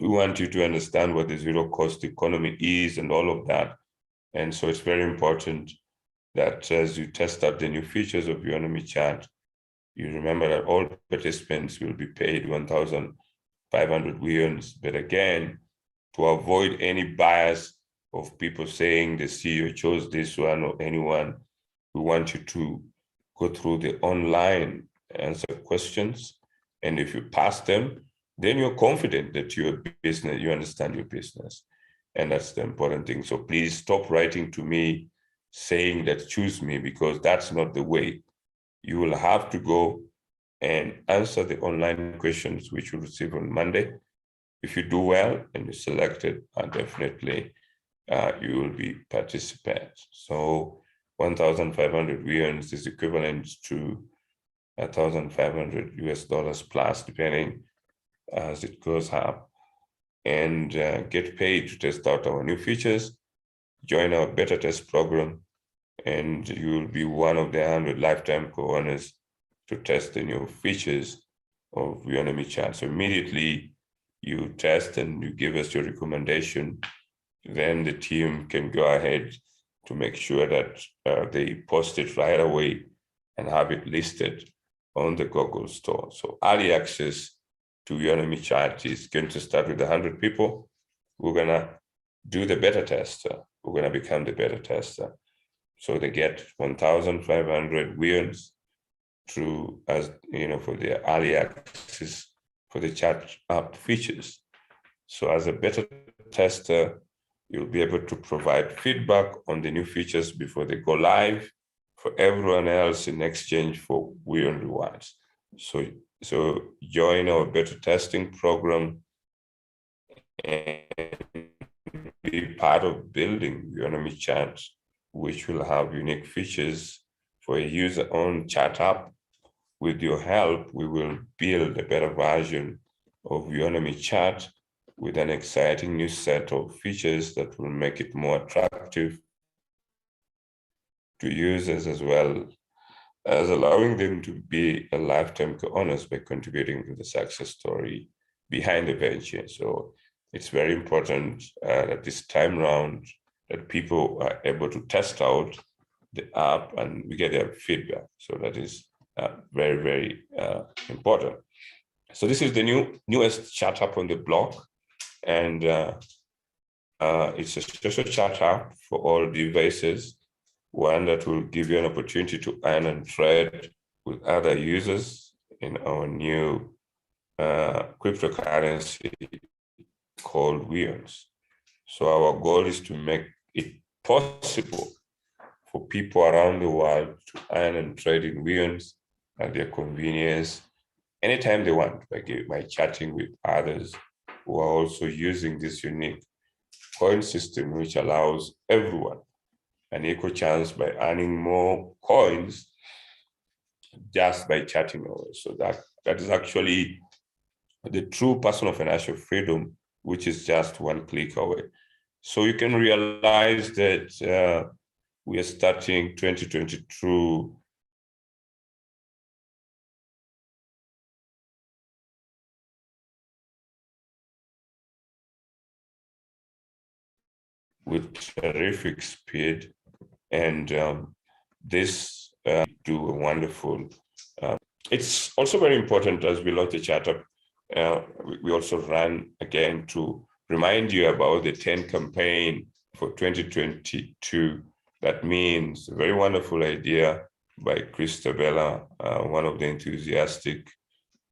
We want you to understand what the zero cost economy is and all of that. And so it's very important that as you test out the new features of Weownomy Chat, you remember that all participants will be paid 1,500 Weons. But again, to avoid any bias of people saying the CEO chose this one or anyone, we want you to go through the online answer questions. And if you pass them, then you're confident that your business, you understand your business. And that's the important thing. So please stop writing to me saying that choose me, because that's not the way. You will have to go and answer the online questions, which you'll receive on Monday. If you do well and you're selected, definitely you will be participants. So 1,500 Weons is equivalent to 1,500 US dollars plus, depending as it goes up. And get paid to test out our new features, join our beta test program, and you will be one of the 100 lifetime co-owners to test the new features of Weownomy Chat. So immediately you test and you give us your recommendation, then the team can go ahead to make sure that they post it right away and have it listed on the Google store. So early access to Weownomy Chat is going to start with 100 people. We're gonna do the beta tester. We're gonna become the beta tester. So they get 1,500 Weons through, as you know, for the early access for the chat app features. So as a beta tester, you'll be able to provide feedback on the new features before they go live for everyone else in exchange for Weon rewards. So join our beta testing program and be part of building Weownomy Chat, which will have unique features for a user-owned chat app. With your help, we will build a better version of Weownomy Chat with an exciting new set of features that will make it more attractive to users, as well as allowing them to be a lifetime co-owners by contributing to the success story behind the venture. So it's very important that this time round that people are able to test out the app and we get their feedback. So that is very, very important. So this is the newest chat app on the block, and it's a social chat app for all devices, one that will give you an opportunity to earn and trade with other users in our new cryptocurrency called Weons. So our goal is to make it possible for people around the world to earn and trade in Weons at their convenience anytime they want by chatting with others who are also using this unique coin system, which allows everyone an equal chance by earning more coins just by chatting over. So that is actually the true personal financial freedom, which is just one click away. So you can realize that we are starting 2022 with terrific speed, and this do a wonderful. It's also very important as we launch the chat up. We also ran again to remind you about the 10 campaign for 2022. That means a very wonderful idea by Christabella, one of the enthusiastic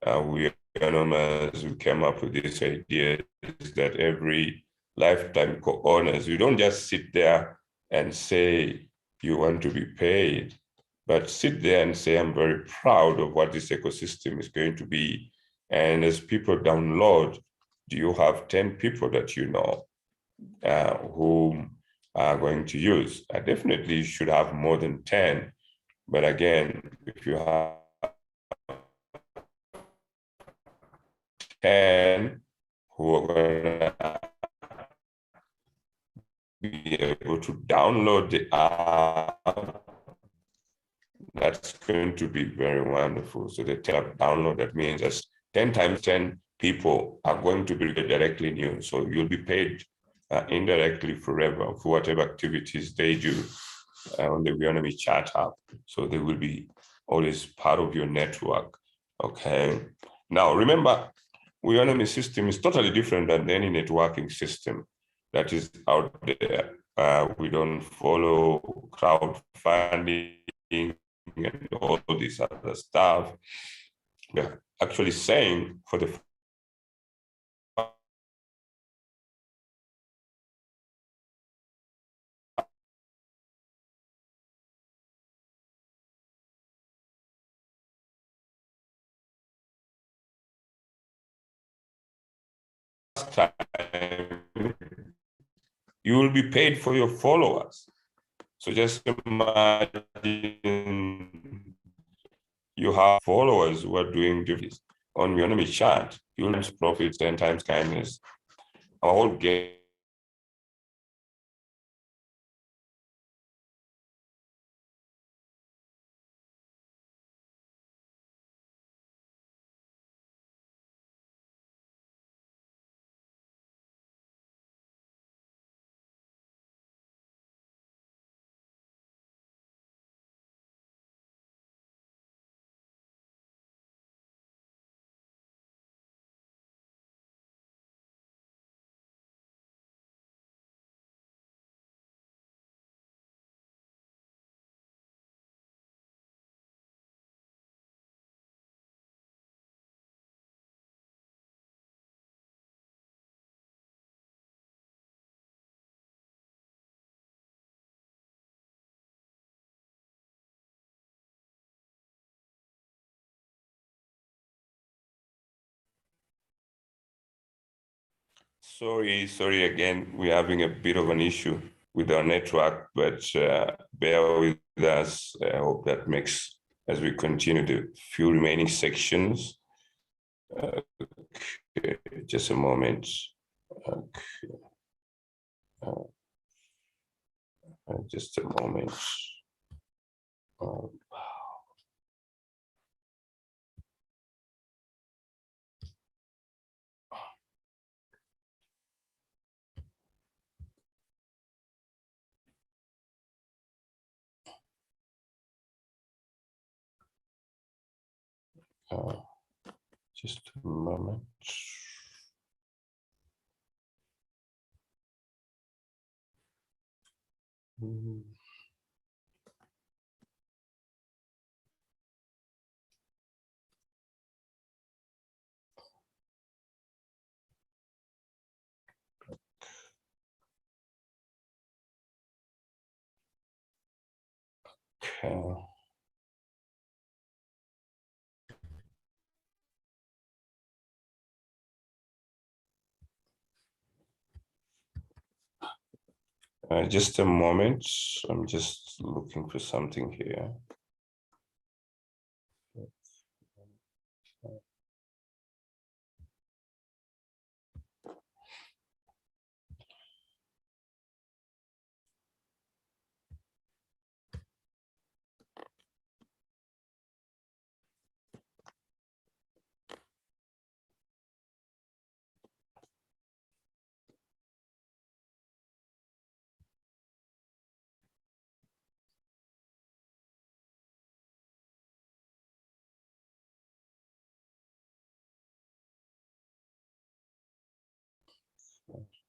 Weownomers who came up with this idea, is that every lifetime co-owners, you don't just sit there and say you want to be paid, but sit there and say, I'm very proud of what this ecosystem is going to be. And as people download, do you have 10 people that you know who are going to use? I definitely should have more than 10. But again, if you have 10 who are going to be able to download the app, that's going to be very wonderful. So the 10 download, that means that's 10 times 10 people are going to be directly in you. So you'll be paid indirectly forever for whatever activities they do on the Weownomy chat app. So they will be always part of your network. Okay. Now remember, Weownomy system is totally different than any networking system that is out there. We don't follow crowdfunding and all this other stuff. We're actually saying for the first time, you will be paid for your followers. So just imagine you have followers who are doing this on Weownomy chat. You'll have profits 10 times kindness. Our whole game. Sorry again. We're having a bit of an issue with our network, but bear with us. I hope that makes as we continue the few remaining sections. Okay, just a moment. Okay. Just a moment. Just a moment. Okay. Just a moment. I'm just looking for something here.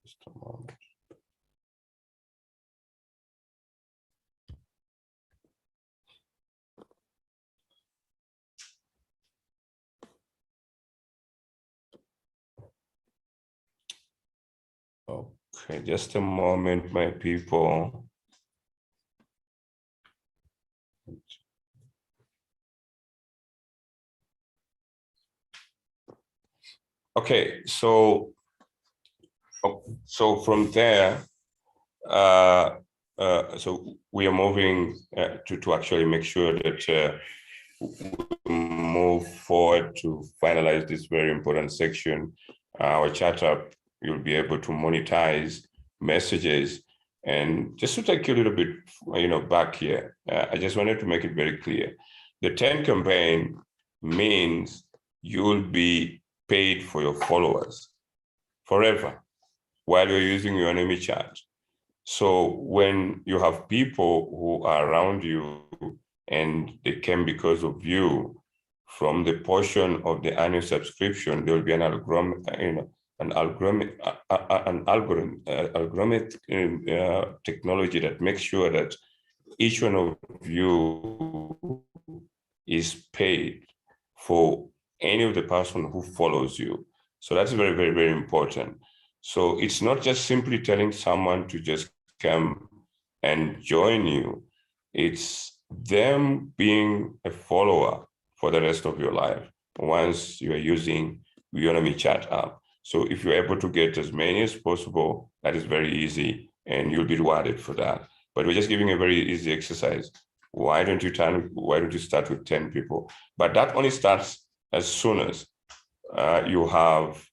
Just a moment. Okay, just a moment, my people. Okay, so from there, so we are moving to actually make sure that we move forward to finalize this very important section. Our chat app, you'll be able to monetize messages. And just to take you a little bit, back here, I just wanted to make it very clear. The 10 campaign means you'll be paid for your followers forever while you're using your Weownomy chat. So when you have people who are around you and they came because of you, from the portion of the annual subscription, there will be an algorithm, technology that makes sure that each one of you is paid for any of the person who follows you. So that's very, very, very important. So it's not just simply telling someone to just come and join you. It's them being a follower for the rest of your life once you are using Weownomy chat app. So if you're able to get as many as possible, that is very easy and you'll be rewarded for that. But we're just giving a very easy exercise. Why don't you start with 10 people? But that only starts as soon as you have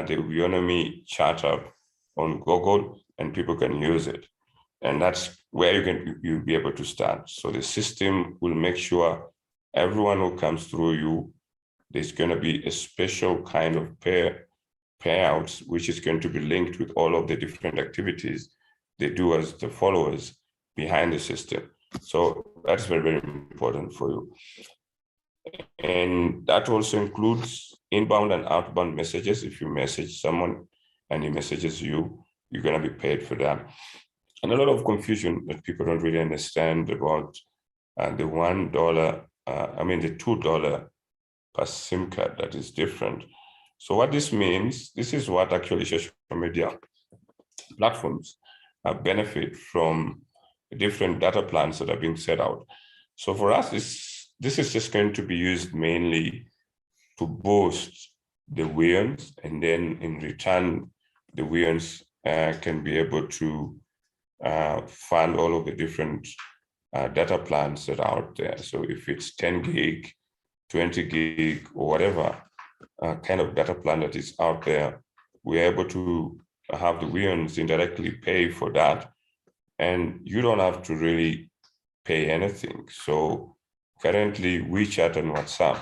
the Weownomy chat app on Google and people can use it. And that's where you'll be able to start. So the system will make sure everyone who comes through you, there's going to be a special kind of payouts, which is going to be linked with all of the different activities they do as the followers behind the system. So that's very, very important for you. And that also includes inbound and outbound messages. If you message someone and he messages you, you're going to be paid for that. And a lot of confusion that people don't really understand about the $1, the $2 per SIM card that is different. So what this means, this is what actually social media platforms benefit from different data plans that are being set out. So for us, this is just going to be used mainly to boost the Weons, and then in return, the Weons can be able to fund all of the different data plans that are out there. So if it's 10 gig, 20 gig, or whatever kind of data plan that is out there, we're able to have the Weons indirectly pay for that. And you don't have to really pay anything. So currently, WeChat and WhatsApp,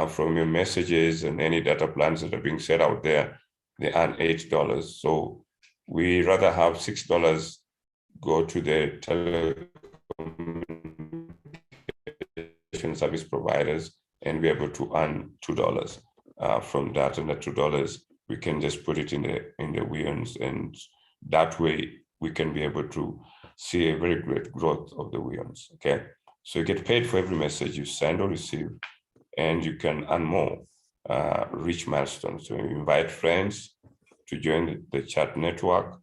from your messages and any data plans that are being set out there, they earn $8. So we rather have $6 go to the telecommunication service providers and be able to earn $2 from that. And the $2 we can just put it in the Weons, and that way we can be able to see a very great growth of the Weons. Okay, so you get paid for every message you send or receive, and you can earn more, reach milestones. So you invite friends to join the chat network.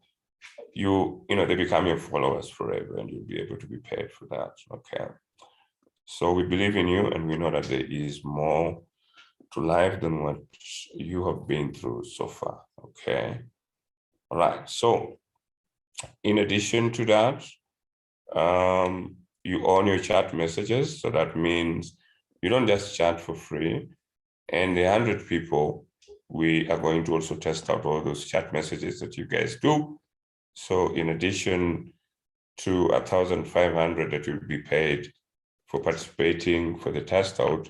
They become your followers forever, and you'll be able to be paid for that. Okay, so we believe in you, and we know that there is more to life than what you have been through so far. Okay, all right. So in addition to that, you own your chat messages. So that means you don't just chat for free. And the 100 people, we are going to also test out all those chat messages that you guys do. So in addition to 1,500 that you'll be paid for participating for the test out,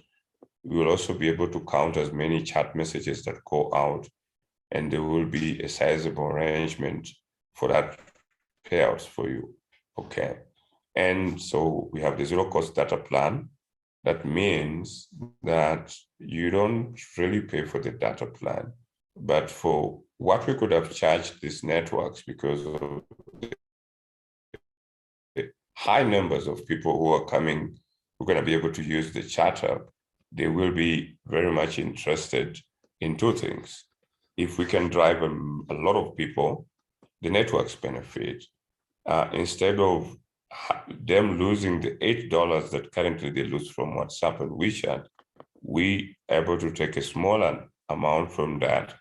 we will also be able to count as many chat messages that go out, and there will be a sizable arrangement for that payouts for you. Okay. And so we have the zero cost data plan. That means that you don't really pay for the data plan, but for what we could have charged these networks because of the high numbers of people who are coming, who are going to be able to use the chat app, they will be very much interested in two things. If we can drive a lot of people, the networks benefit. Instead of them losing the $8 that currently they lose from WhatsApp and WeChat, we are able to take a smaller amount from that.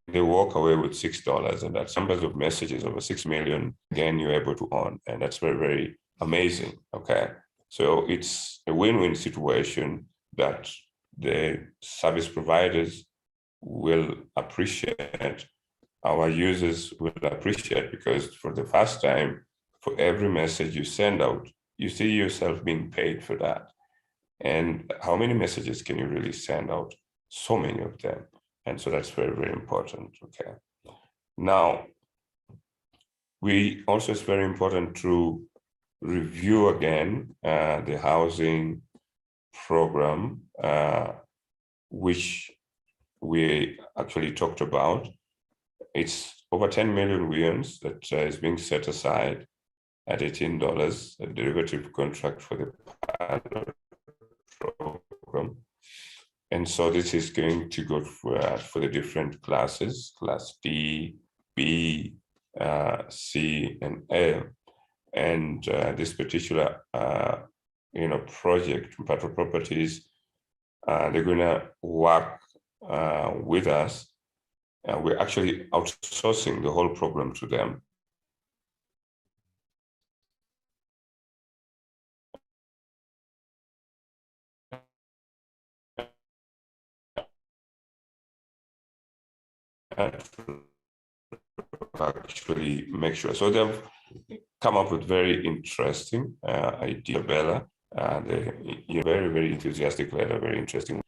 They walk away with $6, and that's numbers of messages over 6 million. Again, you're able to earn, and that's very, very amazing. Okay, so it's a win-win situation that the service providers will appreciate our users will appreciate, because for the first time, for every message you send out, you see yourself being paid for that. And how many messages can you really send out? So many of them. And so that's very, very important. Okay. Now, it's very important to review again the housing program, which we actually talked about. It's over 10 million yuans that is being set aside at $18, a derivative contract for the pilot program. And so this is going to go for the different classes, class D, B, C, and A. And this particular project, Untitled Properties, they're going to work with us. We're actually outsourcing the whole program to them. Actually make sure. So they've come up with very interesting idea, Bella. You're very, very enthusiastic, Bella, very interesting.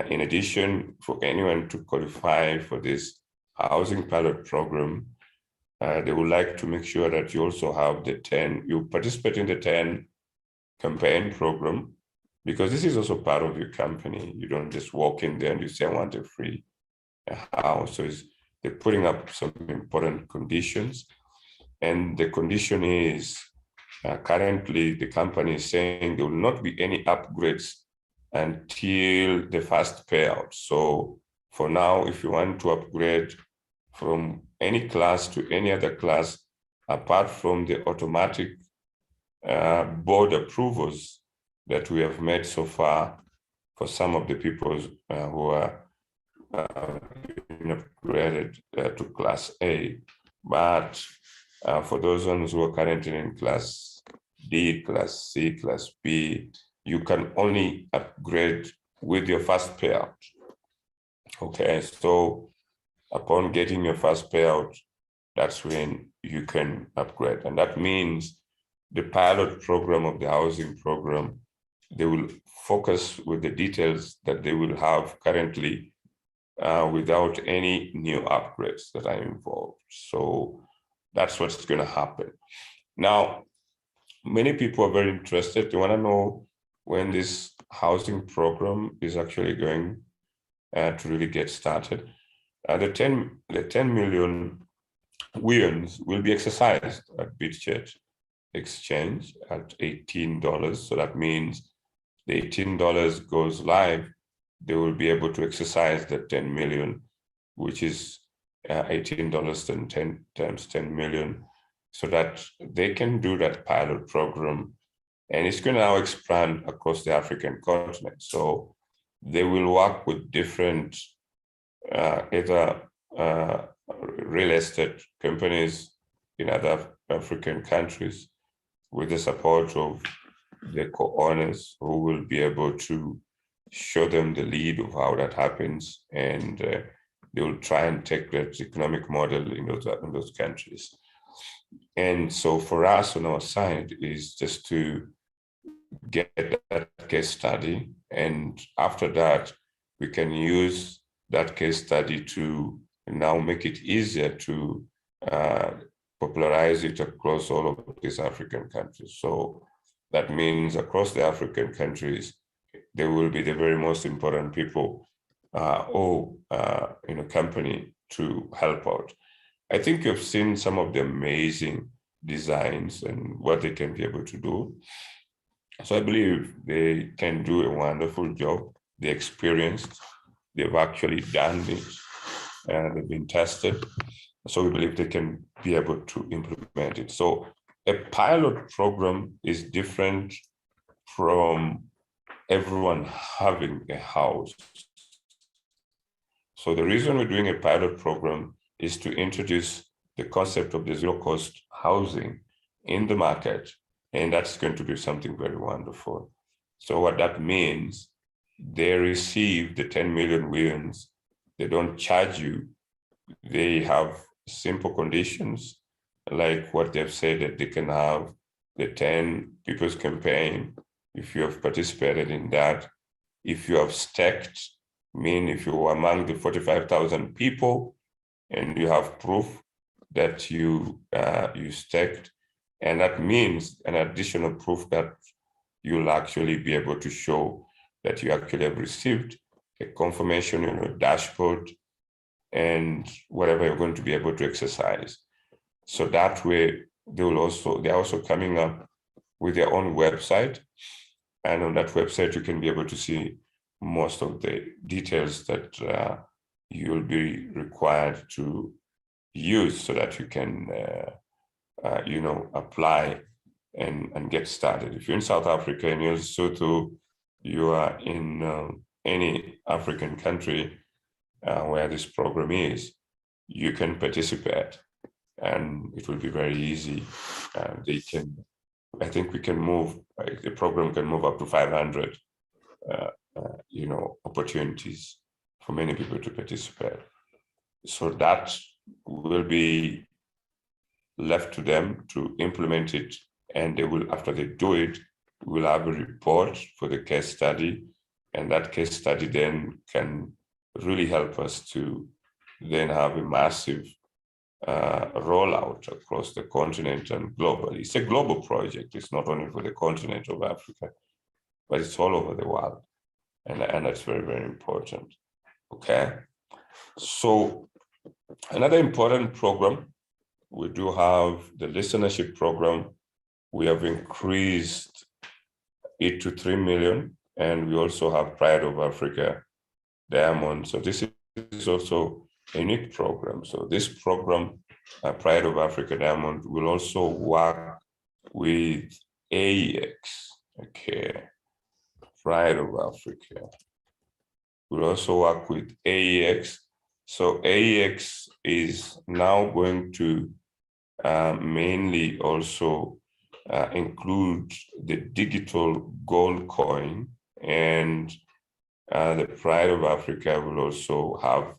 In addition, for anyone to qualify for this housing pilot program, they would like to make sure that you also have you participate in the 10 campaign program, because this is also part of your company. You don't just walk in there and you say, I want a free house. So they're putting up some important conditions. And the condition is, currently the company is saying there will not be any upgrades until the first payout. So for now, if you want to upgrade from any class to any other class, apart from the automatic board approvals that we have made so far for some of the people who are upgraded to class A, but for those ones who are currently in class D, class C, class B, you can only upgrade with your first payout. Okay, so upon getting your first payout, that's when you can upgrade. And that means the pilot program of the housing program, they will focus with the details that they will have currently without any new upgrades that are involved. So that's what's going to happen. Now, many people are very interested. They want to know when this housing program is actually going to really get started. The 10 million yuans will be exercised at BitChat exchange at $18. So that means the $18 goes live, they will be able to exercise the 10 million, which is $18 and 10 times 10 million, so that they can do that pilot program. And it's going to now expand across the African continent. So they will work with different either real estate companies in other African countries with the support of the co-owners, who will be able to show them the lead of how that happens, and they will try and take that economic model in those countries. And so for us on our side is just to get that case study, and after that we can use that case study to now make it easier to popularize it across all of these African countries. So that means across the African countries, they will be the very most important people in a company to help out. I think you've seen some of the amazing designs and what they can be able to do. So I believe they can do a wonderful job. They're experienced. They've actually done it, and they've been tested. So we believe they can be able to implement it. So a pilot program is different from everyone having a house. So the reason we're doing a pilot program is to introduce the concept of the zero-cost housing in the market, and that's going to be something very wonderful. So what that means, they receive the 10 million yuans, they don't charge you, they have simple conditions, like what they've said that they can have the 10 people's campaign. If you have participated in that, if you have staked, mean if you were among the 45,000 people and you have proof that you staked, and that means an additional proof that you'll actually be able to show that you actually have received a confirmation in your dashboard and whatever you're going to be able to exercise. So that way they're also coming up with their own website. And on that website, you can be able to see most of the details that you'll be required to use so that you can, apply and get started. If you're in South Africa and you're Lesotho, you are in any African country where this program is, you can participate, and it will be very easy. I think we can move, the program can move up to 500, opportunities for many people to participate. So that will be left to them to implement it, and they will, after they do it, we'll have a report for the case study, and that case study then can really help us to then have a massive rollout across the continent and globally. It's a global project. It's not only for the continent of Africa, but it's all over the world. And that's very, very important. Okay. So another important program, we do have the listenership program. We have increased it to 3 million, and we also have Pride of Africa Diamond. So this is also a unique program. So this program, Pride of Africa Diamond, will also work with AEX. Okay, Pride of Africa will also work with AEX. So AEX is now going to mainly also include the digital gold coin, and the Pride of Africa will also have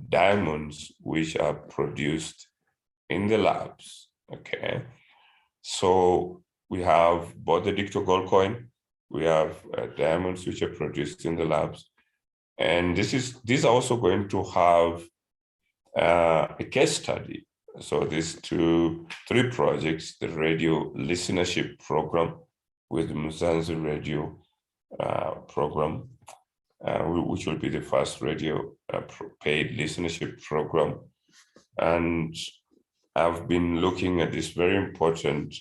diamonds which are produced in the labs. Okay, so we have both the digital gold coin, we have diamonds which are produced in the labs, and these are also going to have a case study. So these 3 projects, the radio listenership program with the Mzansi radio program, which will be the first radio paid listenership program. And I've been looking at these very important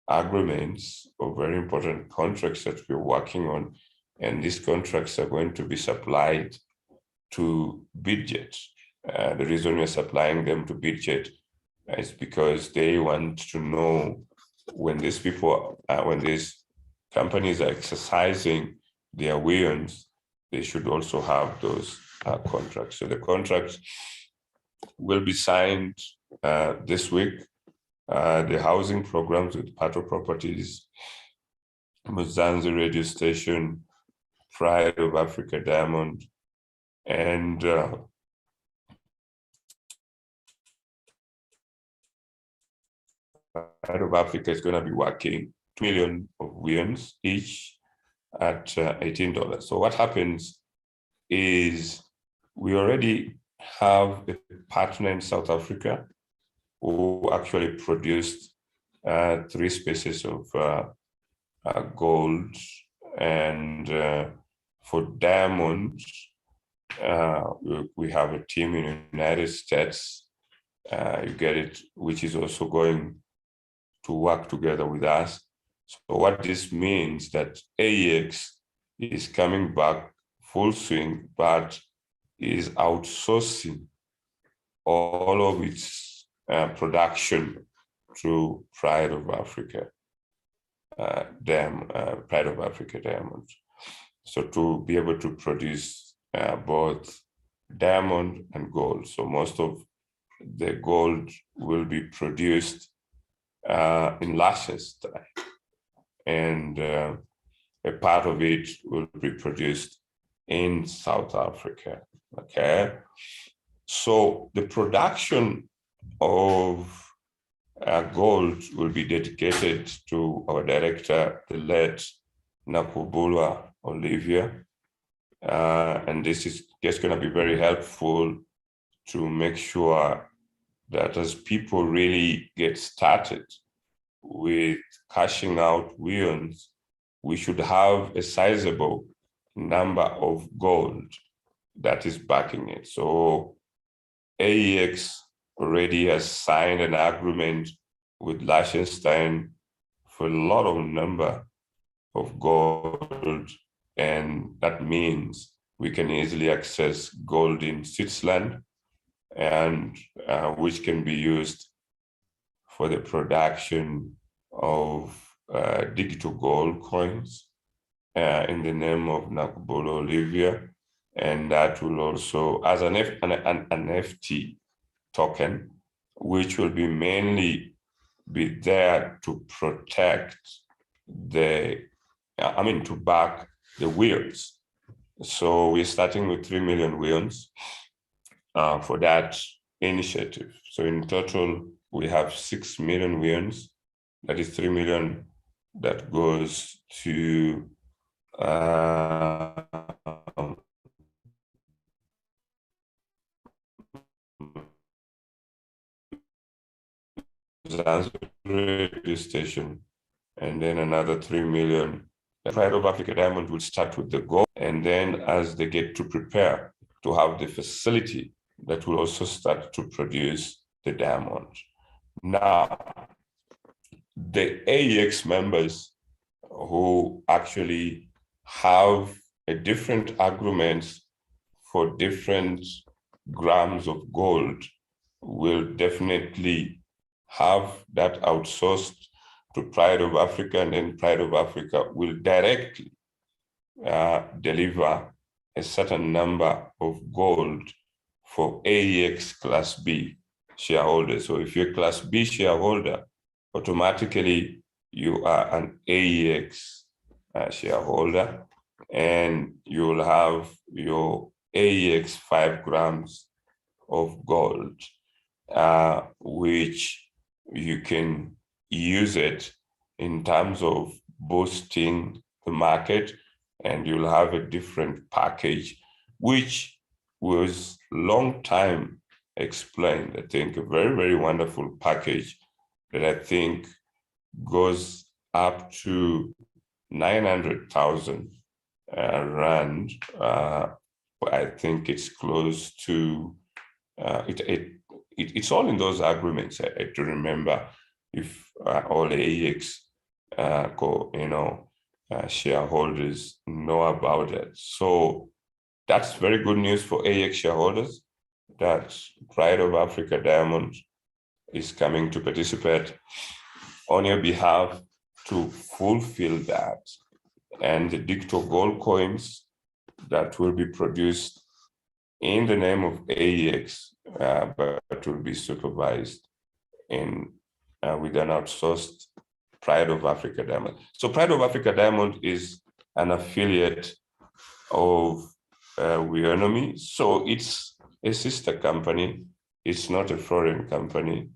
agreements or very important contracts that we're working on, and these contracts are going to be supplied to Bidjet. The reason we're supplying them to Bidjet is because they want to know when these companies are exercising their williams, they should also have those contracts. So the contracts will be signed this week. The housing programs with Pato Properties, Mzansi radio station, Pride of Africa Diamond, and Pride of Africa is going to be working 2 million of williams each at $18. So what happens is we already have a partner in South Africa who actually produced 3 species of gold, and for diamonds, we have a team in the United States, you get it, which is also going to work together with us. So what this means that AEX is coming back full swing, but is outsourcing all of its production to Pride of Africa, Pride of Africa Diamond. So to be able to produce both diamond and gold. So most of the gold will be produced in lashes, and a part of it will be produced in South Africa. Okay, so the production of gold will be dedicated to our director, the late Nakubulwa Olivia. And this is just going to be very helpful to make sure that as people really get started with cashing out weons, we should have a sizable number of gold that is backing it. So AEX already has signed an agreement with Liechtenstein for a lot of number of gold, and that means we can easily access gold in Switzerland, and which can be used for the production of digital gold coins in the name of Nakubolo Olivia, and that will also, as an NFT token, which will be mainly be there to protect to back the wheels. So we're starting with 3 million weons for that initiative. So in total, we have 6 million weons. That is 3 million that goes to Zanzibar radio station, and then another 3 million. The Pride of Africa Diamond will start with the gold, and then as they get to prepare to have the facility that will also start to produce the diamond. Now, the AEX members who actually have a different agreements for different grams of gold will definitely have that outsourced to Pride of Africa, and then Pride of Africa will directly deliver a certain number of gold for AEX Class B shareholders. So if you're a Class B shareholder, automatically you are an AEX shareholder, and you'll have your AEX 5 grams of gold, which you can use it in terms of boosting the market, and you'll have a different package, which was long time explained. I think a very, very wonderful package that I think goes up to 900,000 rand. I think it's close to it's all in those agreements. I do remember if all AEX shareholders know about it. So that's very good news for AEX shareholders that Pride of Africa Diamond is coming to participate on your behalf to fulfill that. And the digital gold coins that will be produced in the name of AEX, but will be supervised in with an outsourced Pride of Africa Diamond. So Pride of Africa Diamond is an affiliate of Weownomy. So it's a sister company. It's not a foreign company.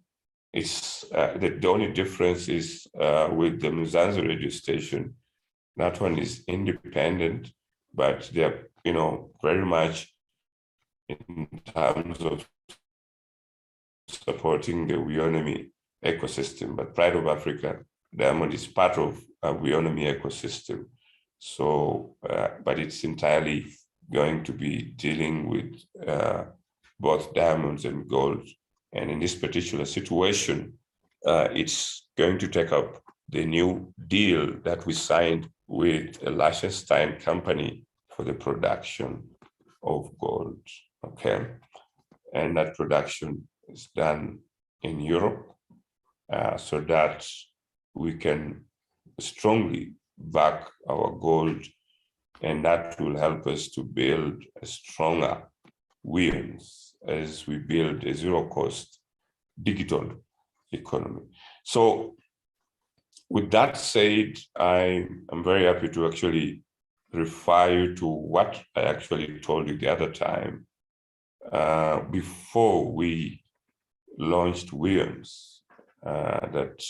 It's the only difference is with the Mzansi radio station. That one is independent, but they're very much in terms of supporting the Weownomy ecosystem. But Pride of Africa Diamond is part of a Weownomy ecosystem. So, but it's entirely going to be dealing with both diamonds and gold. And in this particular situation, it's going to take up the new deal that we signed with a Liechtenstein company for the production of gold. Okay, and that production is done in Europe, so that we can strongly back our gold, and that will help us to build a stronger weons as we build a zero-cost digital economy. So with that said, I am very happy to actually refer you to what I actually told you the other time before we launched Williams, that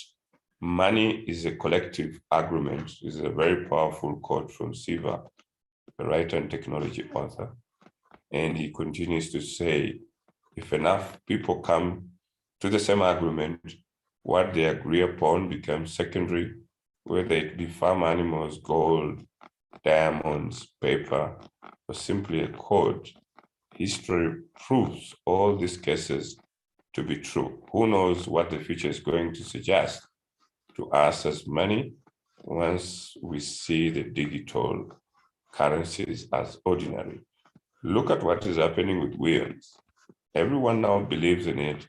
money is a collective agreement, is a very powerful quote from Siva, a writer and technology author. And he continues to say, if enough people come to the same agreement, what they agree upon becomes secondary, whether it be farm animals, gold, diamonds, paper, or simply a code. History proves all these cases to be true. Who knows what the future is going to suggest to us as money once we see the digital currencies as ordinary? Look at what is happening with Williams. Everyone now believes in it,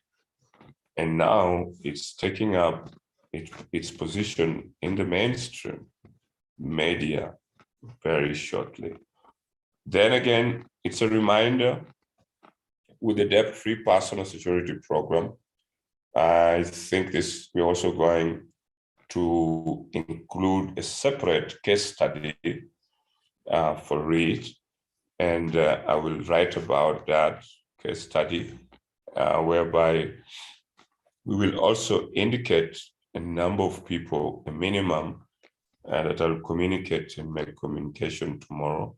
and now it's taking up its position in the mainstream media very shortly. Then again, it's a reminder with the debt-free personal security program. I think we're also going to include a separate case study for it. And I will write about that case study, whereby we will also indicate a number of people, a minimum, that I'll communicate and make communication tomorrow,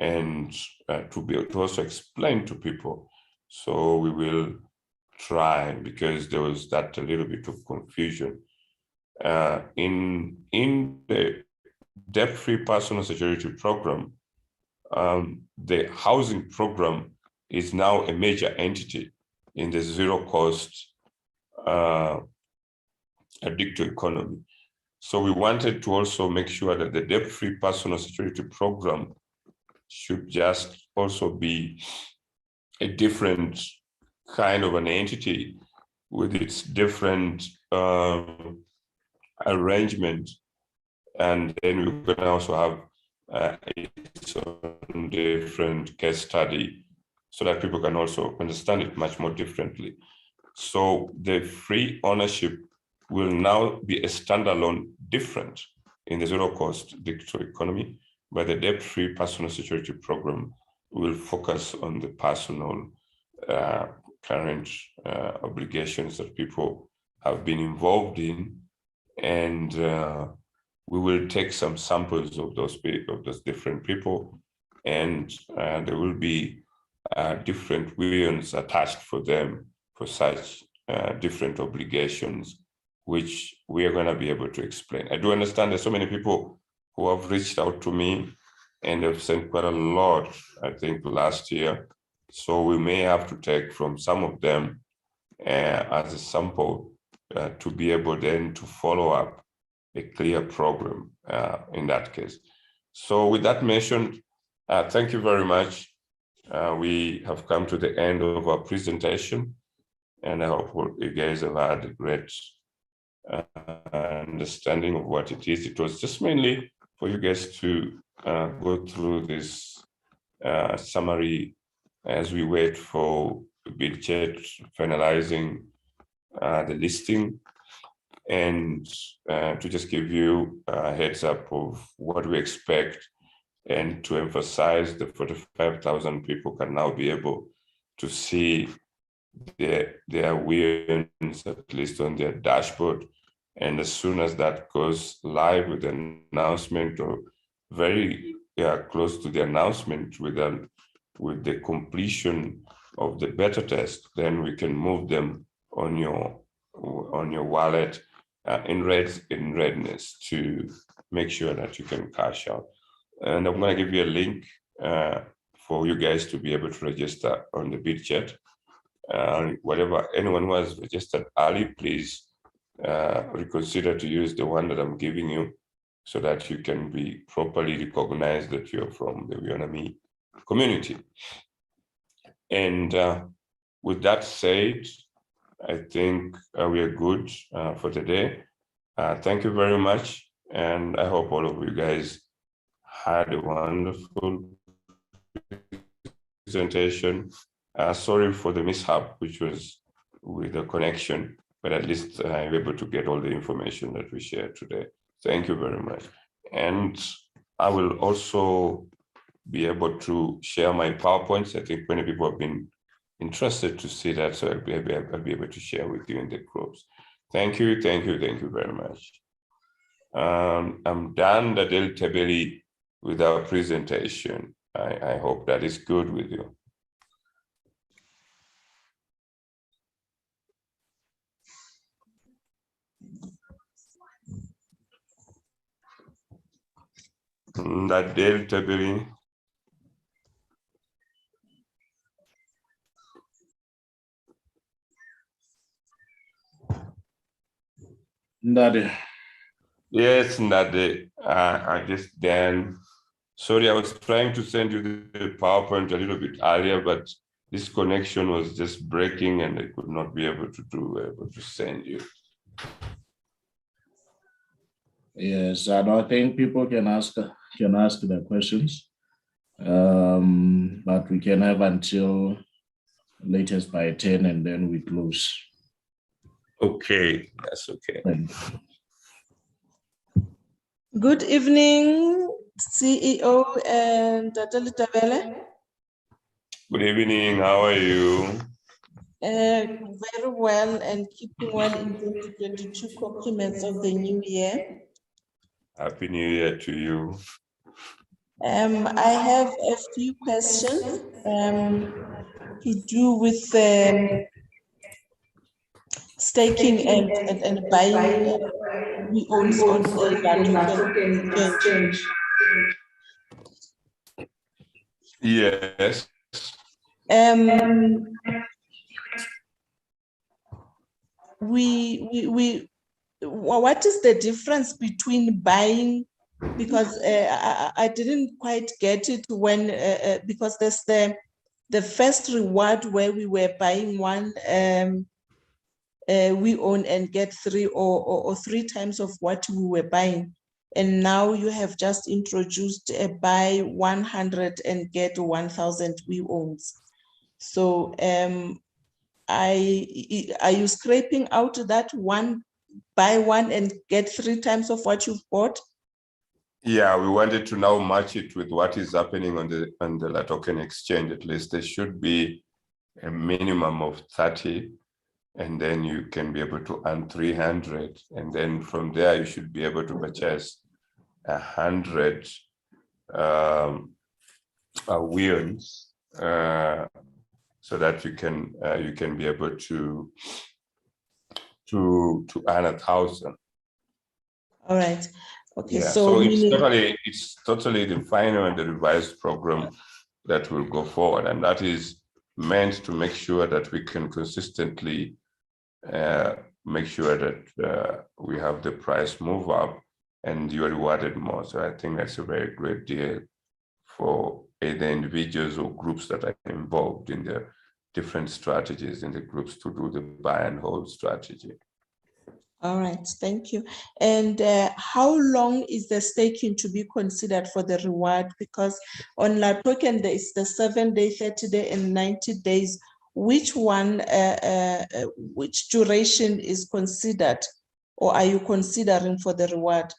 and to be able to also explain to people. So we will try, because there was that a little bit of confusion. In the debt-free personal security program, the housing program is now a major entity in the zero-cost digital economy. So we wanted to also make sure that the debt-free personal security program should just also be a different kind of an entity with its different arrangement. And then we're going to also have its own different case study so that people can also understand it much more differently. So the free ownership will now be a standalone different in the zero-cost digital economy, but the debt-free personal security program will focus on the personal current obligations that people have been involved in, and we will take some samples of those different people, and there will be different wills attached for them for such different obligations, which we are going to be able to explain. I do understand there's so many people who have reached out to me and have sent quite a lot, I think, last year. So we may have to take from some of them as a sample to be able then to follow up a clear program in that case. So with that mentioned, thank you very much. We have come to the end of our presentation, and I hope you guys have had a great understanding of what it is. It was just mainly for you guys to go through this summary as we wait for the bid chat finalizing the listing, and to just give you a heads up of what we expect, and to emphasize the 45,000 people can now be able to see their wins, at least on their dashboard. And as soon as that goes live with an announcement, or very close to the announcement with the completion of the beta test, then we can move them on your wallet in readiness to make sure that you can cash out. And I'm going to give you a link for you guys to be able to register on the bid chat. Anyone who has registered early, please reconsider to use the one that I'm giving you, so that you can be properly recognized that you're from the Weownomy community. And with that said, I think we are good for today. Thank you very much, and I hope all of you guys had a wonderful presentation. Sorry for the mishap, which was with the connection, but at least I'm able to get all the information that we shared today. Thank you very much. And I will also be able to share my PowerPoints. I think many people have been interested to see that, so I'll be able to share with you in the groups. Thank you very much. I'm done, Dadel Tabeli, with our presentation. I hope that is good with you. Dadel Tabeli. Ndade. Yes, Nade. I just then. Sorry, I was trying to send you the PowerPoint a little bit earlier, but this connection was just breaking, and I could not be able to send you. Yes, and I think people can ask their questions, but we can have until latest by 10, and then we close. Okay, that's okay. Good evening, CEO and Tatali Tabele. Good evening. How are you? Very well and keeping well in 2022. Compliments of the new year. Happy New Year to you. I have a few questions to do with staking and buying we owns on the token exchange. Yes. What is the difference between buying? Because I didn't quite get it when because there's the first reward where we were buying one we own and get three or three times of what we were buying. And now you have just introduced a buy 100 and get 1,000 we owns. So are you scraping out that one, buy one and get three times of what you've bought? Yeah, we wanted to now match it with what is happening on the token exchange. At least there should be a minimum of 30, and then you can be able to earn 300, and then from there you should be able to purchase 100 wheels, so that you can be able to earn 1,000. All right. Okay. Yeah, so it's totally the final and the revised program that will go forward, and that is meant to make sure that we can consistently make sure that we have the price move up and you're rewarded more. So I think that's a very great deal for either individuals or groups that are involved in the different strategies in the groups to do the buy and hold strategy. All right, thank you. And how long is the staking to be considered for the reward? Because on La Token, there is the 7-day, 30-day, and 90 days. Which one, which duration is considered, or are you considering for the reward?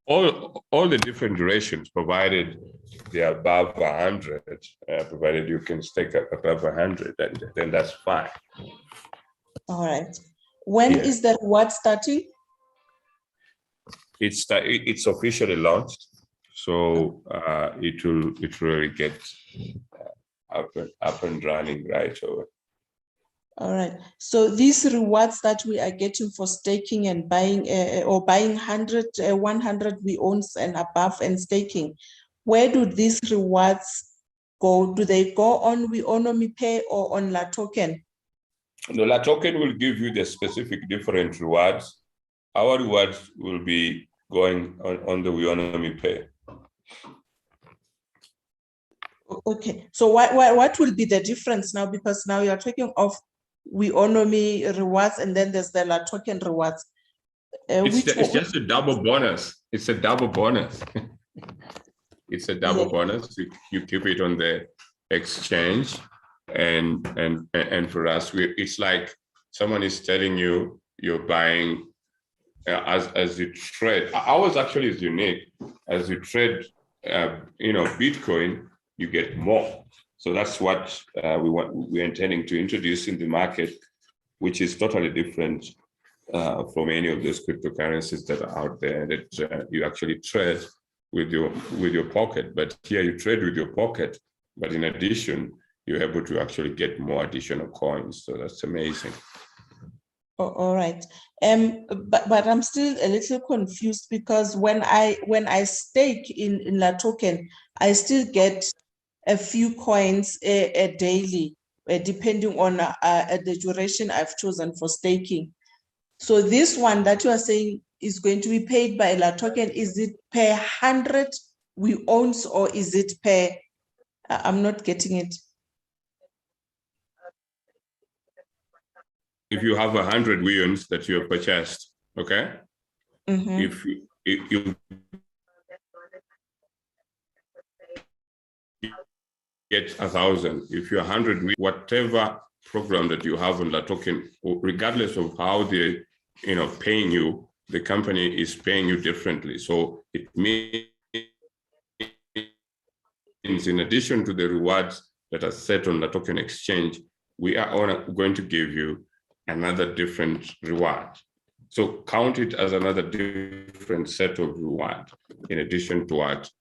All the different durations, provided they are above 100, provided you can stake above 100, then that's fine. All right. When is the reward starting? It's officially launched, so it will really get up and running right away. All right. So these rewards that we are getting for staking and buying or buying 100 we owns and above and staking, where do these rewards go? Do they go on Weownomy Pay or on La Token? The La Token will give you the specific different rewards. Our rewards will be going on the Weownomy Pay. Okay, so what will be the difference now? Because now you're talking of Weownomy rewards and then there's the La Token rewards. It's just a double bonus. It's a double bonus. It's a double bonus. You keep it on the exchange, and for us, it's like someone is telling you you're buying as you trade. Ours actually is unique. As you trade, Bitcoin, you get more. So that's what we're intending to introduce in the market, which is totally different from any of those cryptocurrencies that are out there that you actually trade with your pocket. But here you trade with your pocket, but in addition, you're able to actually get more additional coins. So that's amazing. All right. But I'm still a little confused because when I stake in La Token, I still get a few coins a daily, depending on the duration I've chosen for staking. So this one that you are saying is going to be paid by La Token, is it per 100 we owns or is it per? I'm not getting it. If you have 100 Weons that you have purchased, okay? Mm-hmm. If you get 1,000, if you're 100, whatever program that you have on La Token, regardless of how they're paying you, the company is paying you differently. So it means in addition to the rewards that are set on the token exchange, we are going to give you another different reward. So count it as another different set of reward in addition to what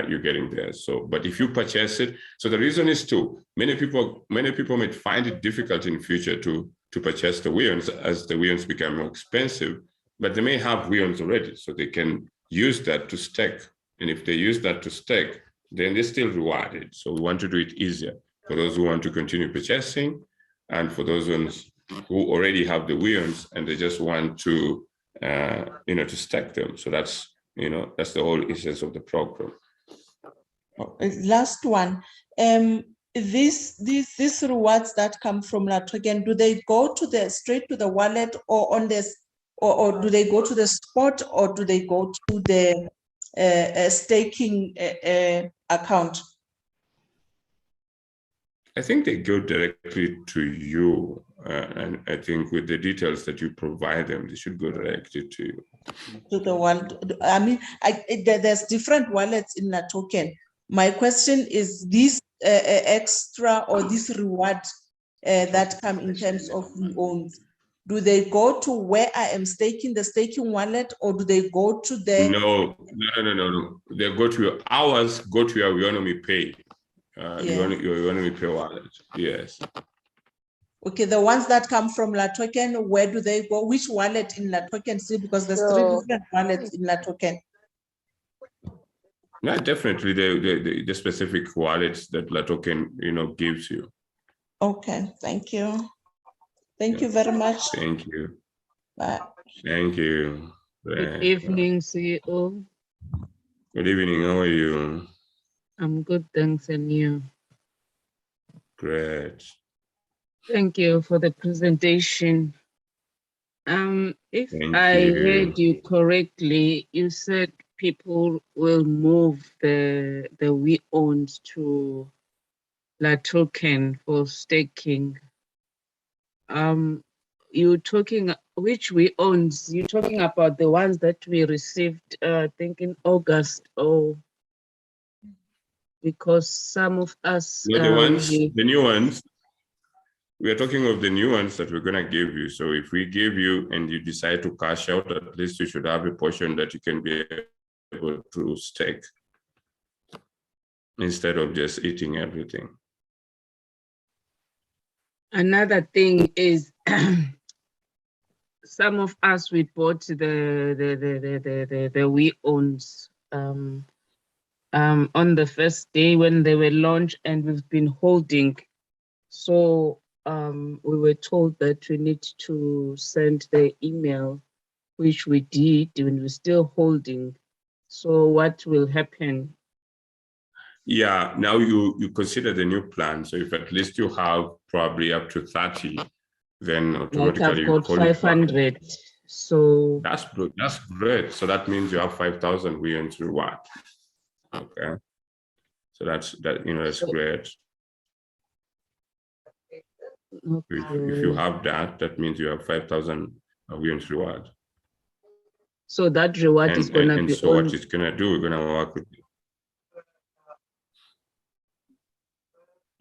you're getting there. So, but if you purchase it, so the reason is many people might find it difficult in future to purchase the Weons as the Weons become more expensive, but they may have Weons already, so they can use that to stake. And if they use that to stake, then they're still rewarded. So we want to do it easier for those who want to continue purchasing, and for those ones who already have the Weons and they just want to, to stack them. So that's the whole essence of the program. Last one. These rewards that come from La Token, do they go to straight to the wallet or on this, or do they go to the spot, or do they go to the staking account? I think they go directly to you, and I think with the details that you provide them, they should go directly to you. To the wallet. I mean, there's different wallets in La Token. My question is this extra or this reward that come in terms of Weons, do they go to where I am staking, the staking wallet, or do they go to the? No. They go to your hours, go to your Weownomy Pay. Your Weownomy Pay wallet. Yes. Okay, the ones that come from La Token, where do they go? Which wallet in La Token? See, because there's three different wallets in La Token. Yeah, definitely the specific wallets that La Token gives you. Okay, thank you. Thank you very much. Thank you. Bye. Thank you. Good evening, CEO. Good evening. How are you? I'm good, thanks, and you? Great. Thank you for the presentation. If Thank I you. heard you correctly, you said people will move the Weons to La Token for staking. You talking which Weons? You talking about the ones that we received, I think in August, or because some of us The new ones. We are talking of the new ones that we're going to give you. So if we give you and you decide to cash out, at least you should have a portion that you can be able to stake instead of just eating everything. Another thing is some of us, we bought the Weons on the first day when they were launched, and we've been holding. So we were told that we need to send the email, which we did, and we're still holding. So what will happen? Yeah, now you consider the new plan. So if at least you have probably up to 30, then automatically I've got 500. So that's great. So that means you have 5,000 Weons reward. Okay. So that's great. okay. If you have that, that means you have 5,000 Weons reward. So that reward is going to be. So what it's going to do, we're going to work with you.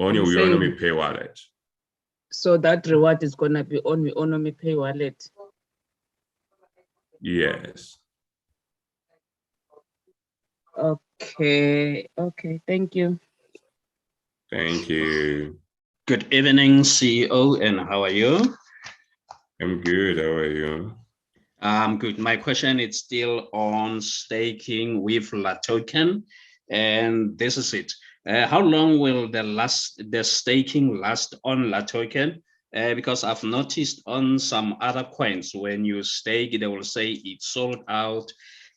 On your I'm saying- Weownomy Pay wallet. So that reward is gonna be on Weownomy Pay wallet. Yes. Okay, thank you. Thank you. Good evening, CEO, and how are you? I'm good. How are you? I'm good. My question is still on staking with La Token, and this is it. How long will the staking last on La Token? Because I've noticed on some other coins, when you stake, they will say it's sold out,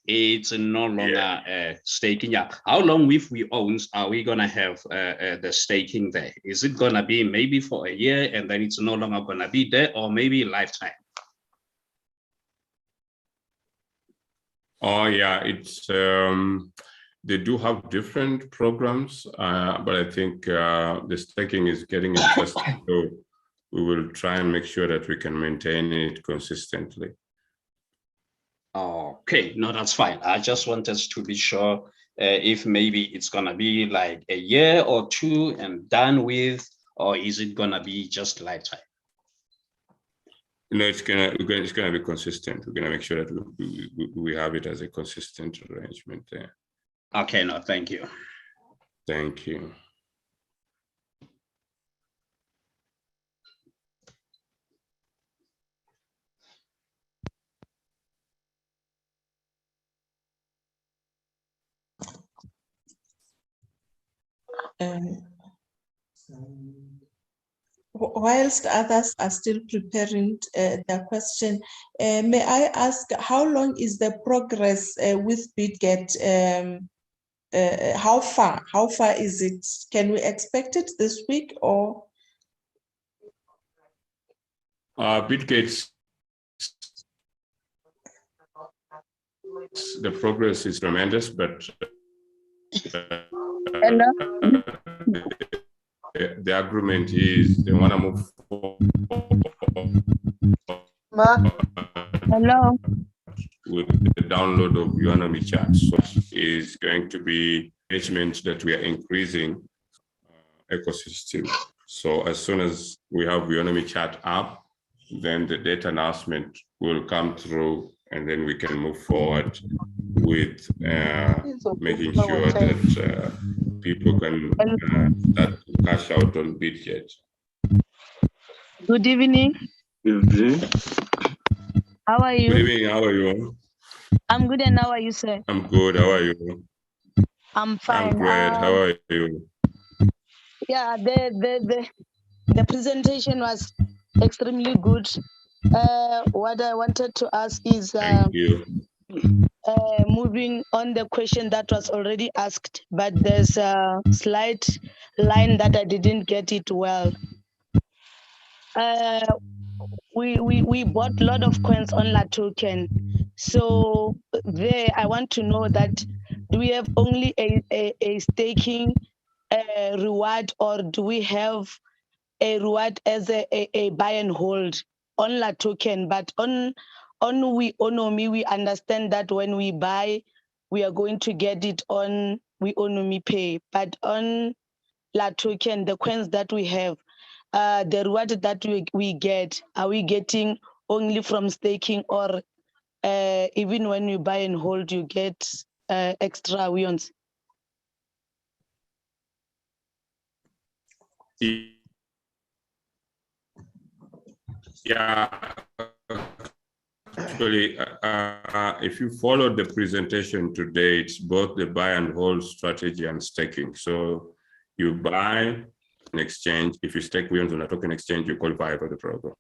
it's no longer staking. Yeah. How long with Weowns are we gonna have the staking there? Is it gonna be maybe for a year and then it's no longer gonna be there, or maybe lifetime? Oh yeah, it's they do have different programs, but I think the staking is getting interesting. So we will try and make sure that we can maintain it consistently. Okay, no, that's fine. I just wanted to be sure if maybe it's gonna be like a year or two and done with, or is it gonna be just lifetime? No, it's gonna be consistent. We're gonna make sure that we have it as a consistent arrangement there. Okay, no, thank you. Thank you. Whilst others are still preparing their question, may I ask how long is the progress with BitGet? How far is it? Can we expect it this week or? BitGet, the progress is tremendous, but Hello? the agreement is they want to move Hello? with the download of Weownomy chat. So is going to be engagement that we are increasing ecosystem. So as soon as we have Weownomy chat up, then the data announcement will come through, and then we can move forward with making sure that people can start to cash out on BitGet. Good evening. Good evening. How are you? Good evening. How are you? I'm good, and how are you, sir? I'm good. How are you? I'm fine. I'm great. How are you? Yeah, the presentation was extremely good. What I wanted to ask is Thank you. moving on the question that was already asked, but there's a slight line that I didn't get it well. We bought a lot of coins on La Token. So there, I want to know that do we have only a staking reward, or do we have a reward as a buy and hold on La Token? But on Weownomy, we understand that when we buy, we are going to get it on Weownomy Pay. But on La Token, the coins that we have, the reward that we get, are we getting only from staking, or even when you buy and hold, you get extra Weons? Yeah, actually, if you followed the presentation today, it's both the buy and hold strategy and staking. So you buy an exchange. If you stake Weons on a token exchange, you qualify for the program.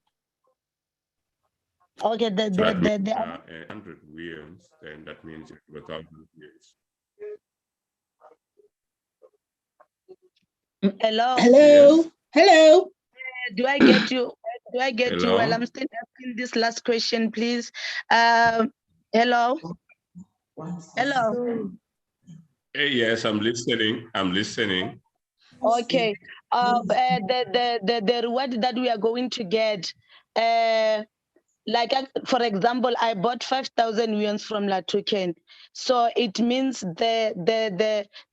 Okay, So that means, 100 Weons, then that means you have 1,000 Weons. Hello. Hello. Yes. Hello. Do I get you? Do I get you? Hello? Well, I'm still asking this last question, please. Hello. Hello. Hey, yes, I'm listening. I'm listening. Okay. The reward that we are going to get, like for example, I bought 5,000 yuans from Latoken. So it means the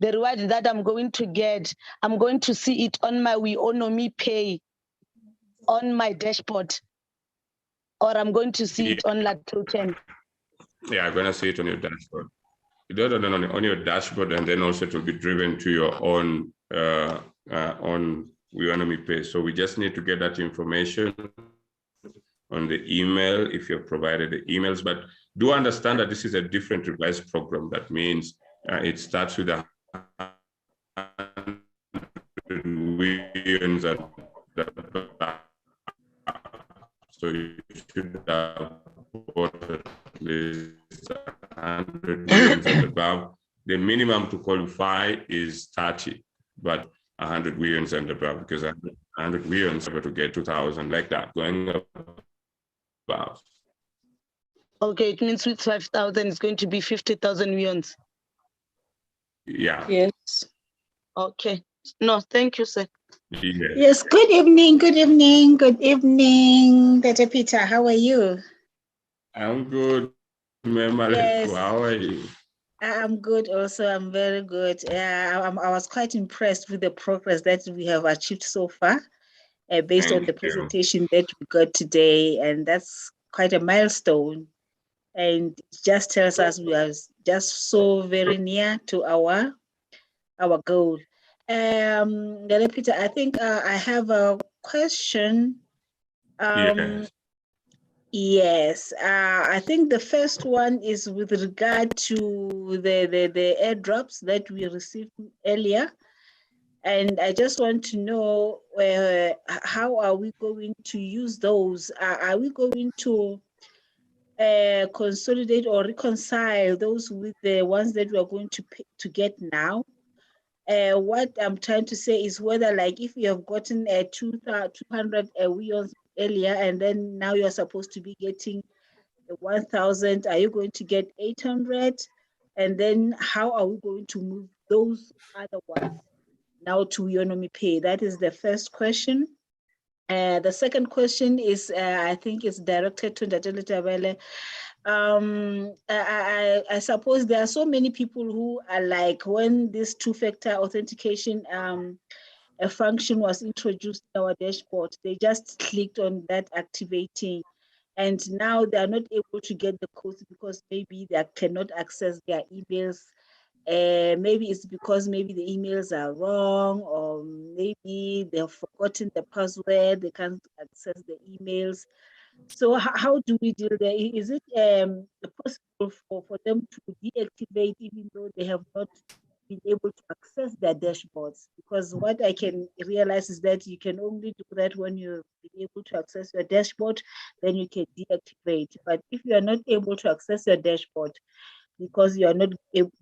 reward that I'm going to get, I'm going to see it on my Weownomy pay on my dashboard, or I'm going to see it on Latoken. Yeah, I'm gonna see it on your dashboard. You do it on your dashboard, and then also it will be driven to your own on Weownomy pay. So we just need to get that information on the email if you've provided the emails, but do understand that this is a different revised program. That means it starts with 100 weans at the back. So you should have bought at least 100 weans at the above. The minimum to qualify is 30, but 100 weans and above, because 100 weans are to get 2,000 like that going up. Okay, it means with 5,000 it's going to be 50,000 yuans. Yeah. Yes. Okay. No, thank you, sir. Yes. Yes, good evening, Dr. Peter. How are you? I'm good, Ma'am. Yes. How are you? I'm good also. I'm very good. I was quite impressed with the progress that we have achieved so far based on the presentation that we got today. And that's quite a milestone. And it just tells us we are just so very near to our goal. Dr. Peter, I think I have a question. Yes, I think the first one is with regard to the airdrops that we received earlier. And I just want to know how are we going to use those? Are we going to consolidate or reconcile those with the ones that we are going to get now? What I'm trying to say is whether, like, if you have gotten 200 weons earlier, and then now you're supposed to be getting 1,000, are you going to get 800? And then how are we going to move those other ones now to Weownomy Pay? That is the first question. The second question is, I think it's directed to Ntatala Tabele. I suppose there are so many people who are like, when this two-factor authentication a function was introduced in our dashboard, they just clicked on that activating, and now they are not able to get the codes because maybe they cannot access their emails. Maybe it's because maybe the emails are wrong, or maybe they've forgotten the password, they can't access the emails. So how do we deal there? Is it possible for them to deactivate even though they have not been able to access their dashboards? Because what I can realize is that you can only do that when you've been able to access your dashboard, then you can deactivate. But if you are not able to access your dashboard because you are not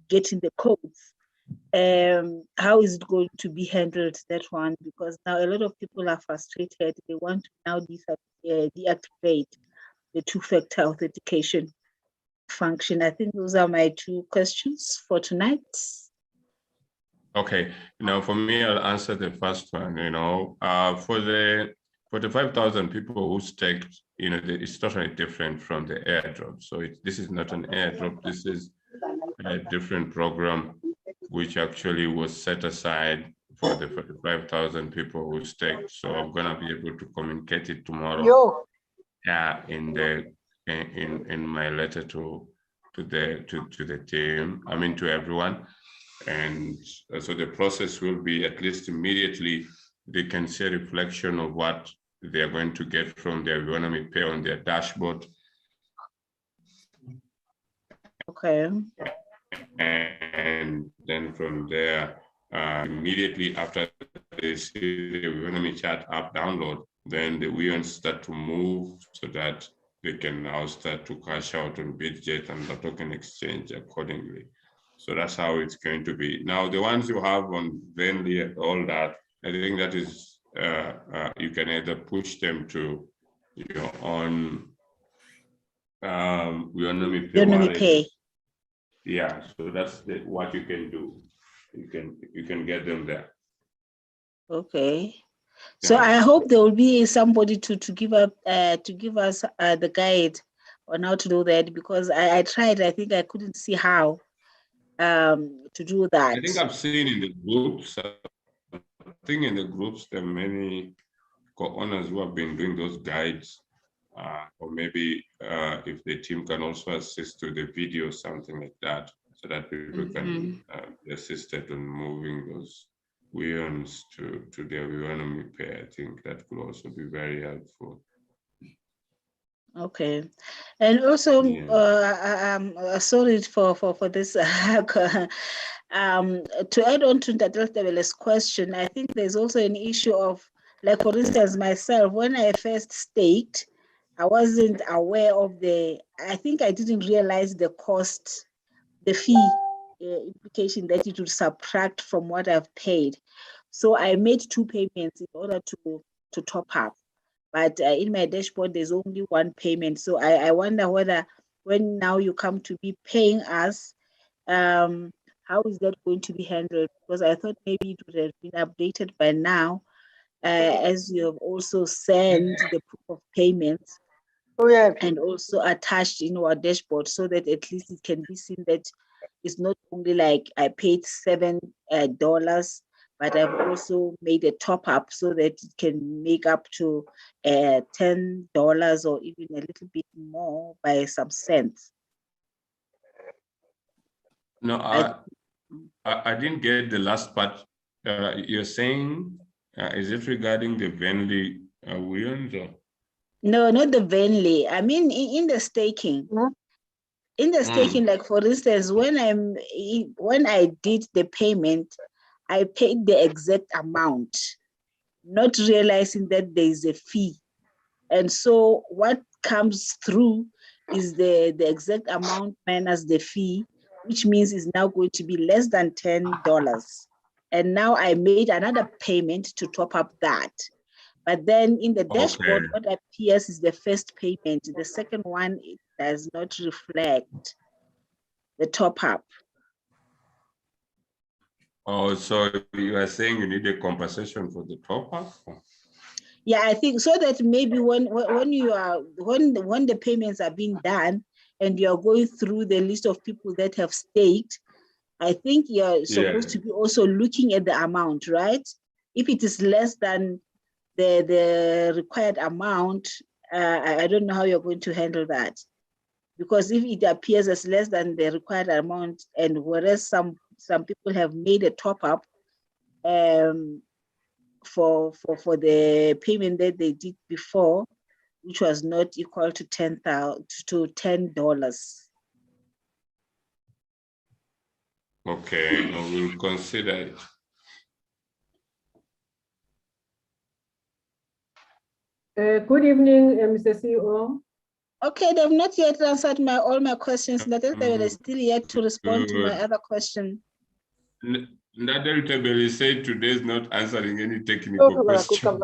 getting the codes, how is it going to be handled, that one? Because now a lot of people are frustrated. They want to now deactivate the two-factor authentication function. I think those are my two questions for tonight. Okay, now for me, I'll answer the first one. For the 5,000 people who staked, it's totally different from the airdrop. So this is not an airdrop. This is a different program, which actually was set aside for the 5,000 people who staked. So I'm gonna be able to communicate it tomorrow. Yeah, in my letter to the team. I mean, to everyone. And so the process will be, at least immediately, they can see a reflection of what they are going to get from their Weownomy Pay on their dashboard. Okay. And then from there, immediately after they see the Weownomy chat app download, then the Weons start to move so that they can now start to cash out on Bitget and the token exchange accordingly. So that's how it's going to be. Now, the ones you have on Venly and all that, I think that is, you can either push them to your own Weownomy Pay. Yeah, so that's what you can do. You can get them there. Okay. So Yeah. I hope there will be somebody to give us the guide on how to do that, because I tried. I think I couldn't see how to do that. I think I've seen in the groups. I think in the groups there are many co-owners who have been doing those guides, or maybe if the team can also assist to the video, something like that, so that people can be assisted on moving those weons to their Weownomy pay. I think that could also be very helpful. Okay, and also, sorry for this. To add on to Ntatele's question, I think there's also an issue of, like, for instance, myself, when I first staked, I wasn't aware of I think I didn't realize the cost, the fee implication that it would subtract from what I've paid. So I made 2 payments in order to top up. But in my dashboard, there's only 1 payment. So I wonder whether, when now you come to be paying us, how is that going to be handled? Because I thought maybe it would have been updated by now, as you have also sent the proof of payments and also attached in our dashboard, so that at least it can be seen that it's not only like I paid $7, but I've also made a top up so that it can make up to $10 or even a little bit more by some cents. No, I didn't get the last part. You're saying, is it regarding the Venly weons? Or? No, not the Venly. I mean, in the staking. In the staking, like, for instance, when I did the payment, I paid the exact amount, not realizing that there is a fee. And so what comes through is the exact amount minus the fee, which means it's now going to be less than $10. And now I made another payment to top up that. But then in the dashboard, what appears is the first payment. The second one, it does not reflect the top up. Oh, so you are saying you need a compensation for the top up? Yeah, I think so, that maybe when the payments are being done and you are going through the list of people that have staked, I think you're supposed to be also looking at the amount, right? If it is less than the required amount, I don't know how you're going to handle that. Because if it appears as less than the required amount, and whereas some people have made a top up for the payment that they did before, which was not equal to $10. Okay, I will consider it. Good evening, Mr. CEO. Okay, they've not yet answered all my questions. They're still yet to respond to my other question. Ntatele said today is not answering any technical question.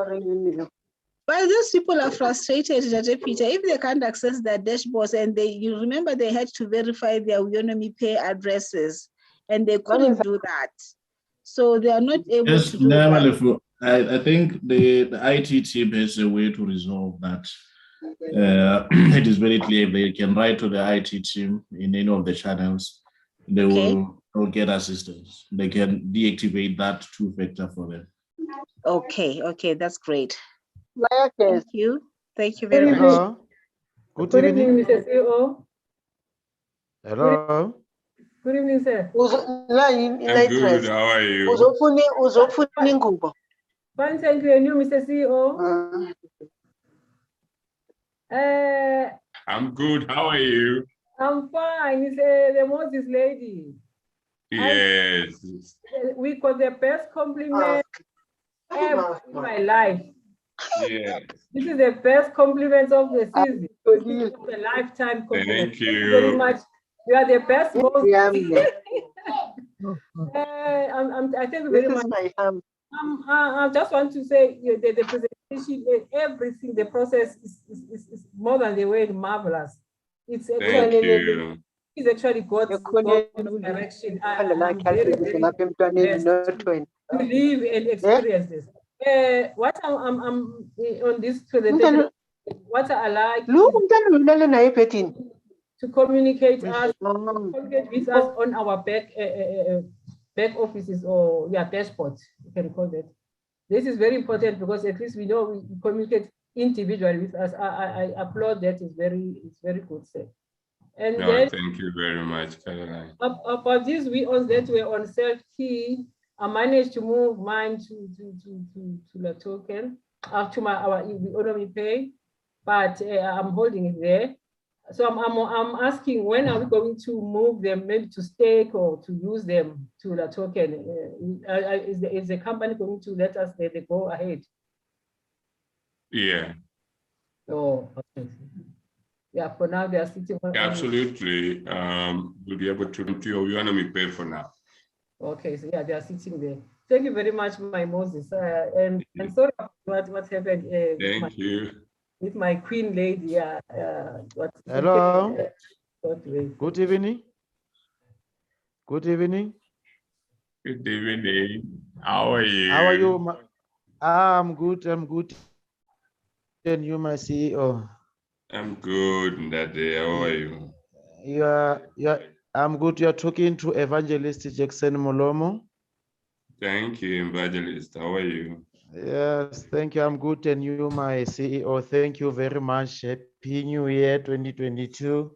But those people are frustrated, Peter. If they can't access their dashboards, and you remember they had to verify their Weownomy pay addresses, and they couldn't do that. So they are not able to do that. I think the IT team has a way to resolve that. It is very clear. They can write to the IT team in any of the channels. They will get assistance. They can deactivate that 2-factor for them. Okay, that's great. Thank you. Thank you very much. Good evening, Mr. CEO. Hello. Good evening, sir. I'm good. How are you? Fine, thank you. And you, Mr. CEO? I'm good. How are you? I'm fine. It's the Moses lady. Yes. We got the best compliment ever in my life. Yes. This is the best compliment of the season. Of the lifetime compliment. Thank you very much. You are the best host. I thank you very much. I just want to say the presentation, everything, the process is more than the way marvelous. It's actually, it's actually God's direction. I'm very, very blessed to live and experience this. what I'm on this what I like to communicate with us on our back offices or dashboards, you can call that. This is very important because at least we know we communicate individually with us. I applaud that. It's very good, sir. And no, then, thank you very much, Caroline. About this, we on that were on self-key. I managed to move mine to the token, our Weownomy Pay, but I'm holding it there. So I'm asking, when are we going to move them, maybe to stake or to use them to the token? Is the company going to let us they go ahead? Yeah. Oh, okay. Yeah, for now they are sitting on. Absolutely. We'll be able to do your Weownomy Pay for now. Okay, so yeah, they are sitting there. Thank you very much, my Moses. And sorry about what happened. Thank you. With my queen lady. Hello. Good evening. Good evening. Good evening. How are you? How are you? I'm good. I'm good. And you, my CEO? I'm good, Ndade. How are you? I'm good. You're talking to Evangelist Jackson Molomo. Thank you, Evangelist. How are you? Yes, thank you. I'm good. And you, my CEO, thank you very much. Happy New Year 2022.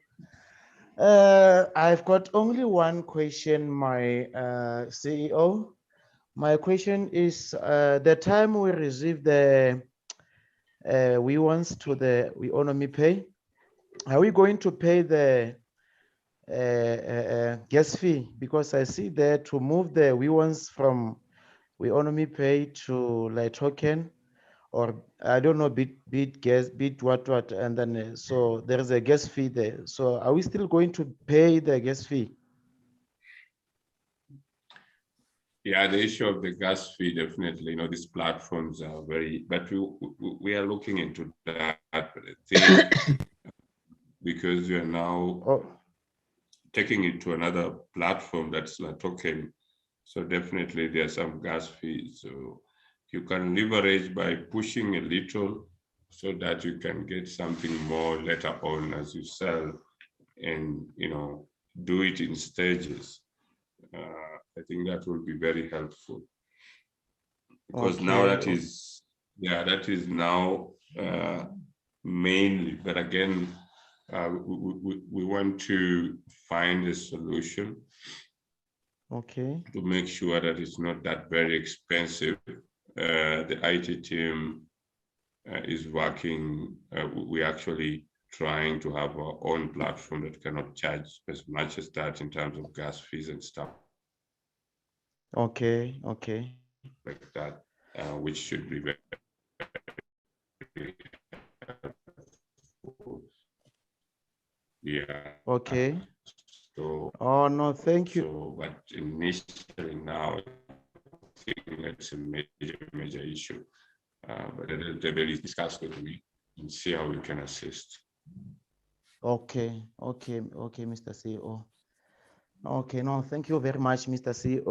I've got only one question, my CEO. My question is, the time we receive the Weowns to the Weownomy Pay, are we going to pay the gas fee? Because I see there to move the Weowns from Weownomy Pay to like token, or I don't know, bit gas, bit what, and then so there is a gas fee there. So are we still going to pay the gas fee? Yeah, the issue of the gas fee, definitely, these platforms are very, but we are looking into that. But I think because we are now taking it to another platform that's a token, so definitely there's some gas fees. So you can leverage by pushing a little so that you can get something more later on as you sell, and do it in stages. I think that will be very helpful, because now that is now mainly, but again, we want to find a solution to make sure that it's not that very expensive. The IT team is working, we're actually trying to have our own platform that cannot charge as much as that in terms of gas fees and stuff. Okay. Like that, which should be very helpful. Yeah. Okay. So. Oh no, thank you. So, but initially now, I think that's a major issue. But the bill is discussed with me and see how we can assist. Okay, Mr. CEO. Okay, no, thank you very much, Mr. CEO.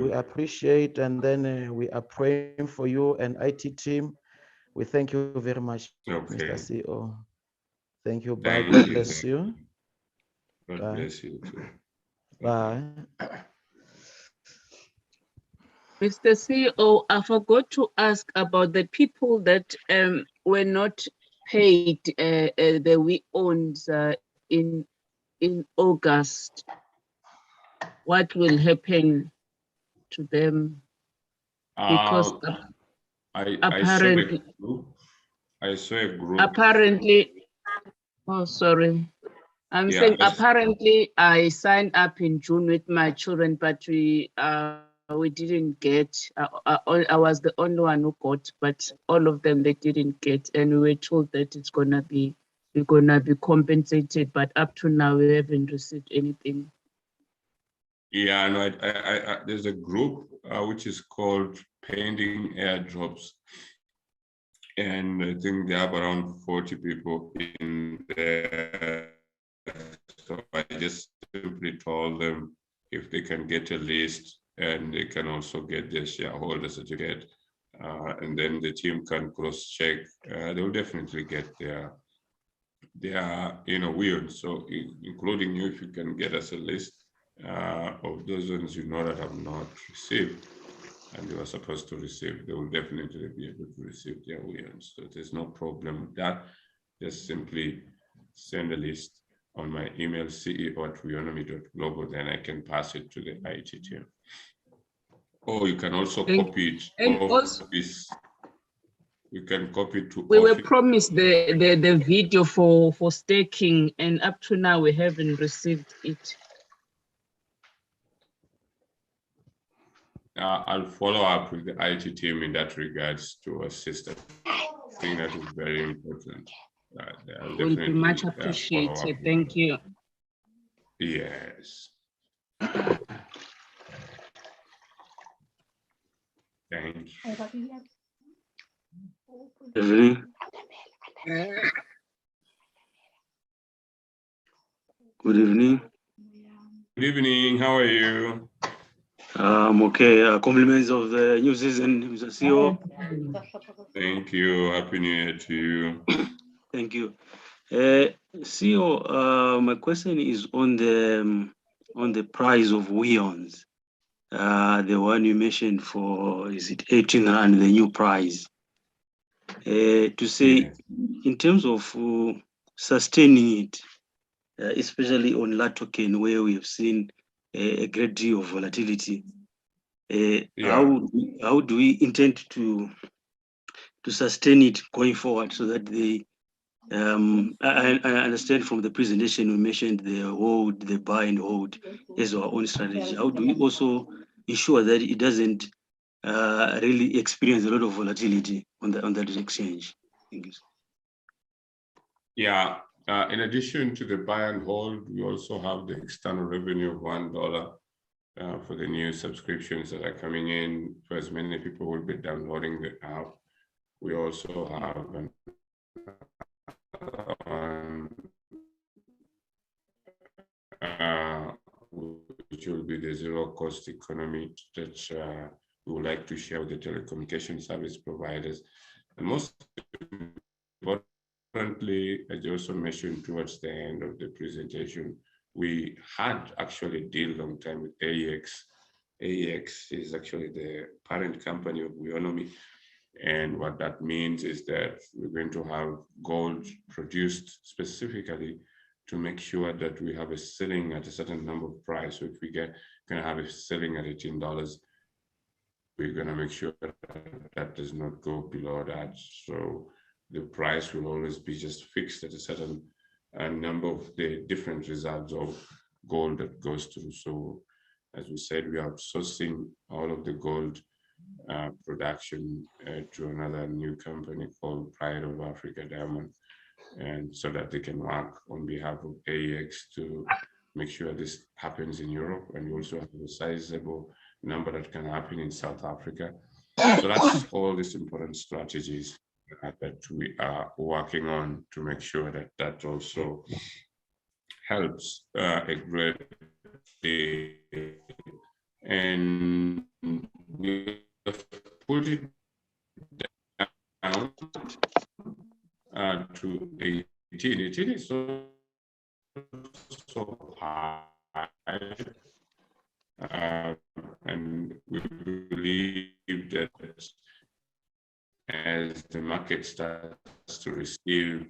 We appreciate, and then we are praying for you and IT team. We thank you very much, Mr. CEO. Thank you. Bye. God bless you. God bless you too. Bye. Mr. CEO, I forgot to ask about the people that were not paid the Weowns in August. What will happen to them? Because apparently, I saw a group. Apparently, oh sorry, I'm saying apparently I signed up in June with my children, but we didn't get. I was the only one who got, but all of them they didn't get, and we were told that we're gonna be compensated, but up to now we haven't received anything. Yeah, no, there's a group which is called Pending Airdrops, and I think they have around 40 people in there. So I just simply told them if they can get a list, and they can also get their shareholder certificate, and then the team can cross-check. They will definitely get their weird. So including you, if you can get us a list of those ones that have not received and they were supposed to receive, they will definitely be able to receive their weirds. So there's no problem with that. Just simply send a list on my email, ceo@weownomy.global, then I can pass it to the IT team. Or you can also copy it. And also, you can copy it to we office. were promised the video for staking, and up to now we haven't received it. I'll follow up with the IT team in that regards to assist. I think that is very important. Will be much appreciated. Thank you. Yes. Thank you. Evening. Good evening. Good evening. How are you? I'm okay. Compliments of the new season, Mr. CEO. Thank you. Happy New Year to you. Thank you. CEO, my question is on the price of Weons. The one you mentioned for, is it 18 rand, the new price? To say, in terms of sustaining it, especially on LAT token, where we have seen a great deal of volatility, how do we intend to sustain it going forward so that they, I understand from the presentation we mentioned the buy and hold as our own strategy. How do we also ensure that it doesn't really experience a lot of volatility on that exchange? Thank you. Yeah. In addition to the buy and hold, we also have the external revenue of $1 for the new subscriptions that are coming in. For as many people will be downloading the app. We also have which will be the zero-cost economy that we would like to share with the telecommunication service providers. And most importantly, as you also mentioned towards the end of the presentation, we had actually a deal long time with AEX. AEX is actually the parent company of Weownomy. And what that means is that we're going to have gold produced specifically to make sure that we have a selling at a certain number of price. So if we going to have a selling at $18, we're going to make sure that does not go below that. So the price will always be just fixed at a certain number of the different reserves of gold that goes through. So as we said, we are sourcing all of the gold production to another new company called Pride of Africa Diamond, and so that they can work on behalf of AEX to make sure this happens in Europe, and we also have a sizable number that can happen in South Africa. So that's all these important strategies that we are working on to make sure that that also helps a great deal. And we have put it down to 18. 18 is so high. And we believe that as the market starts to receive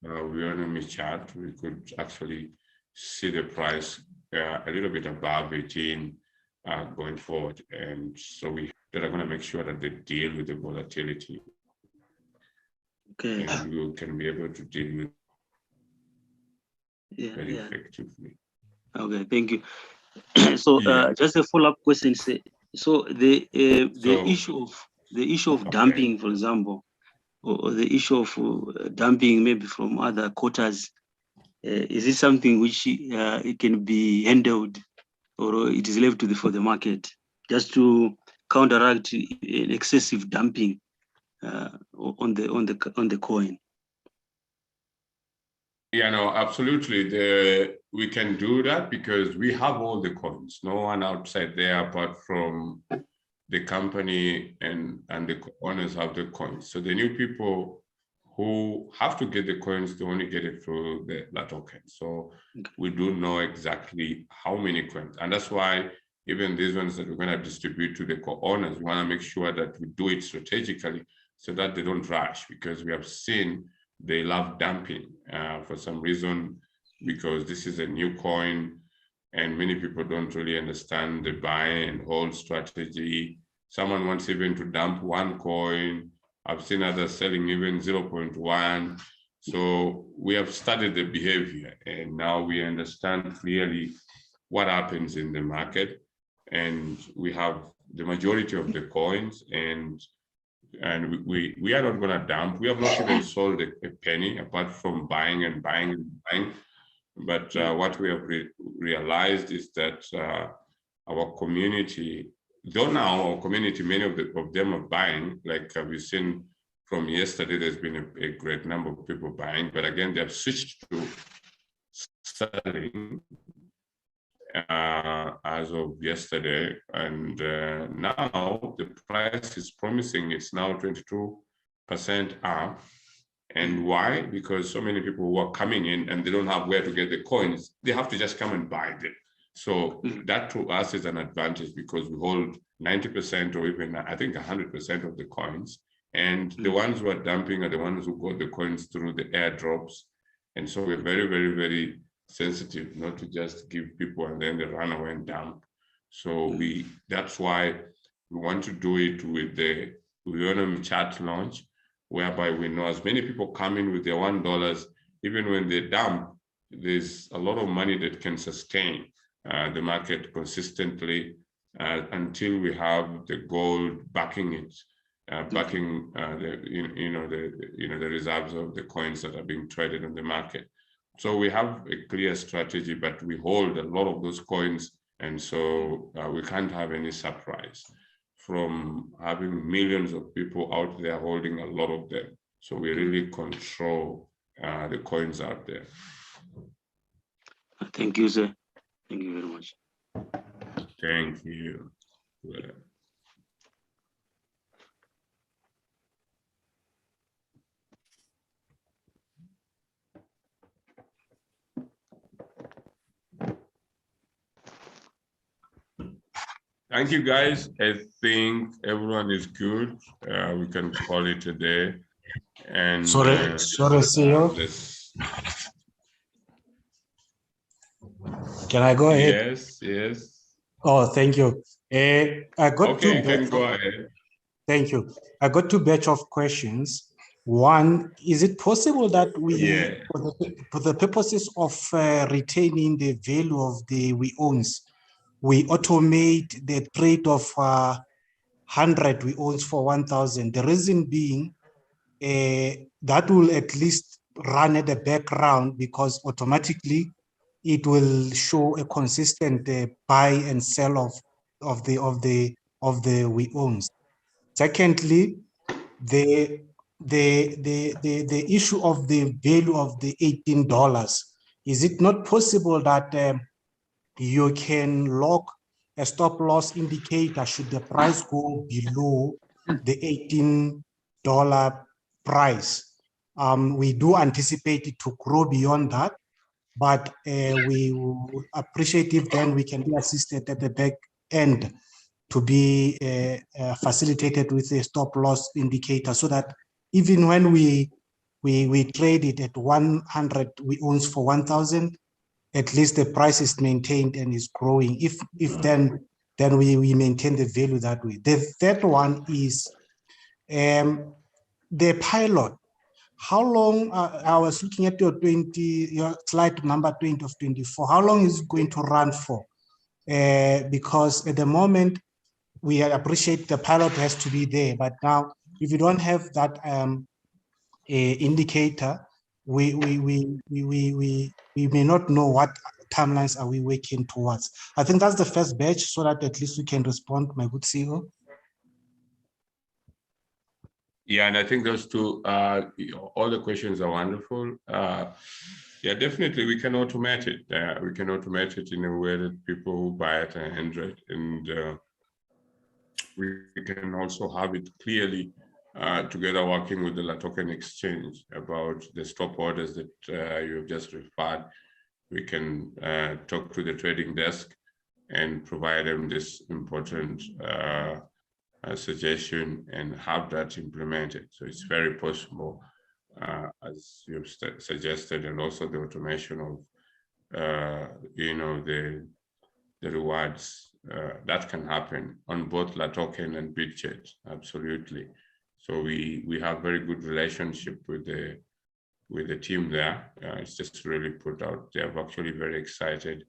Weownomy chart, we could actually see the price a little bit above 18 going forward. And so we are going to make sure that they deal with the volatility. Okay. And we can be able to deal with very effectively. Okay, thank you. So just a follow-up question. So the issue of dumping, for example, or the issue of dumping maybe from other quotas, is it something which it can be handled, or it is left for the market, just to counteract excessive dumping on the coin? Yeah, no, absolutely. We can do that because we have all the coins. No one outside there, apart from the company and the owners have the coins. So the new people who have to get the coins, they only get it through the token. So we do know exactly how many coins. And that's why even these ones that we're going to distribute to the co-owners, we want to make sure that we do it strategically so that they don't rush, because we have seen they love dumping for some reason, because this is a new coin and many people don't really understand the buy and hold strategy. Someone wants even to dump one coin. I've seen others selling even 0.1. So we have studied the behavior, and now we understand clearly what happens in the market. And we have the majority of the coins, and we are not going to dump. We have not even sold a penny apart from buying and buying and buying. But what we have realized is that our community, though now our community, many of them are buying, like we've seen from yesterday, there's been a great number of people buying, but again, they have switched to selling as of yesterday. And now the price is promising. It's now 22% up. And why? Because so many people who are coming in and they don't have where to get the coins, they have to just come and buy them. So that to us is an advantage, because we hold 90% or even, I think, 100% of the coins. And the ones who are dumping are the ones who got the coins through the airdrops. And so we're very, very, very sensitive not to just give people and then they run away and dump. So that's why we want to do it with the Weownomy chat launch, whereby we know as many people come in with their $1, even when they dump, there's a lot of money that can sustain the market consistently until we have the gold backing it, backing the reserves of the coins that are being traded on the market. So we have a clear strategy, but we hold a lot of those coins, and so we can't have any surprise from having millions of people out there holding a lot of them. So we really control the coins out there. Thank you, sir. Thank you very much. Thank you. Thank you, guys. I think everyone is good. We can call it a day. And sorry, CEO. Can I go ahead? Yes. Oh, thank you. I got two. Okay, you can go ahead. Thank you. I got two batch of questions. One, is it possible that we, for the purposes of retaining the value of the we owns, we automate the trade of 100 we owns for 1,000? The reason being that will at least run at the background, because automatically it will show a consistent buy and sell of the we owns. Secondly, the issue of the value of the $18. Is it not possible that you can lock a stop loss indicator should the price go below the $18 price? We do anticipate it to grow beyond that, but we will appreciate if then we can be assisted at the back end to be facilitated with a stop loss indicator, so that even when we trade it at 100 we owns for 1,000, at least the price is maintained and is growing. If then we maintain the value that way. The third one is the pilot. How long, I was looking at your slide number 20 of 24, how long is it going to run for? Because at the moment, we appreciate the pilot has to be there, but now if you don't have that indicator, we may not know what timelines are we working towards. I think that's the first batch, so that at least we can respond, my good CEO. Yeah, and I think those two, all the questions are wonderful. Yeah, definitely we can automate it. We can automate it in a way that people who buy at 100, and we can also have it clearly together working with the Token Exchange about the stop orders that you have just referred. We can talk to the trading desk and provide them this important suggestion and have that implemented. So it's very possible, as you've suggested, and also the automation of, the rewards that can happen on both Token and BitChat, absolutely. So we have very good relationship with the team there. It's just really put out. They're actually very excited,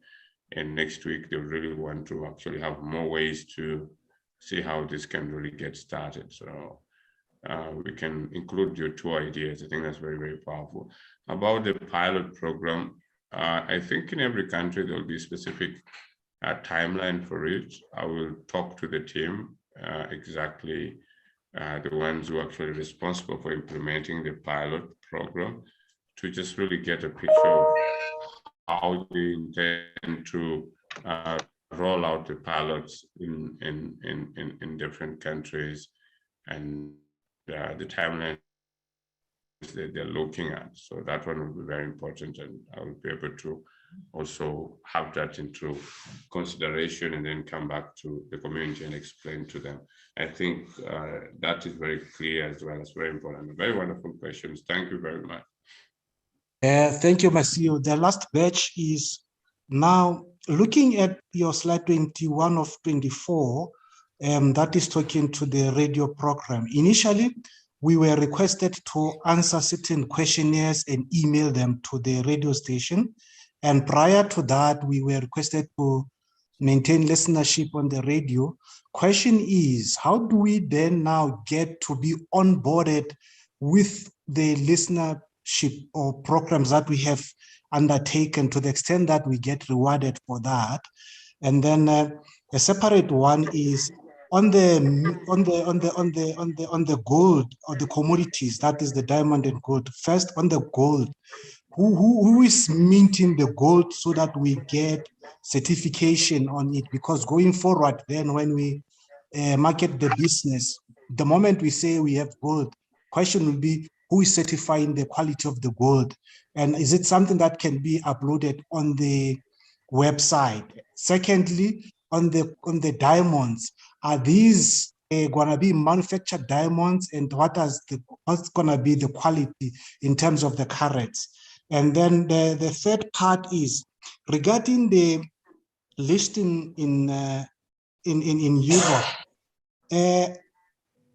and next week they really want to actually have more ways to see how this can really get started. So we can include your two ideas. I think that's very, very powerful. About the pilot program, I think in every country there will be a specific timeline for it. I will talk to the team, exactly the ones who are actually responsible for implementing the pilot program, to just really get a picture of how they intend to roll out the pilots in different countries, and the timeline that they're looking at. So that one will be very important, and I will be able to also have that into consideration and then come back to the community and explain to them. I think that is very clear as well. It's very important. Very wonderful questions. Thank you very much. Thank you, Masio. The last batch is now looking at your slide 21 of 24, that is talking to the radio program. Initially, we were requested to answer certain questionnaires and email them to the radio station. And prior to that, we were requested to maintain listenership on the radio. Question is, how do we then now get to be onboarded with the listenership or programs that we have undertaken, to the extent that we get rewarded for that? And then a separate one is on the gold or the commodities, that is the diamond and gold. First, on the gold, who is minting the gold so that we get certification on it? Because going forward, then when we market the business, the moment we say we have gold, question will be, who is certifying the quality of the gold? And is it something that can be uploaded on the website? Secondly, on the diamonds, are these gonna be manufactured diamonds, and what's gonna be the quality in terms of the carats? And then the third part is regarding the listing in Europe.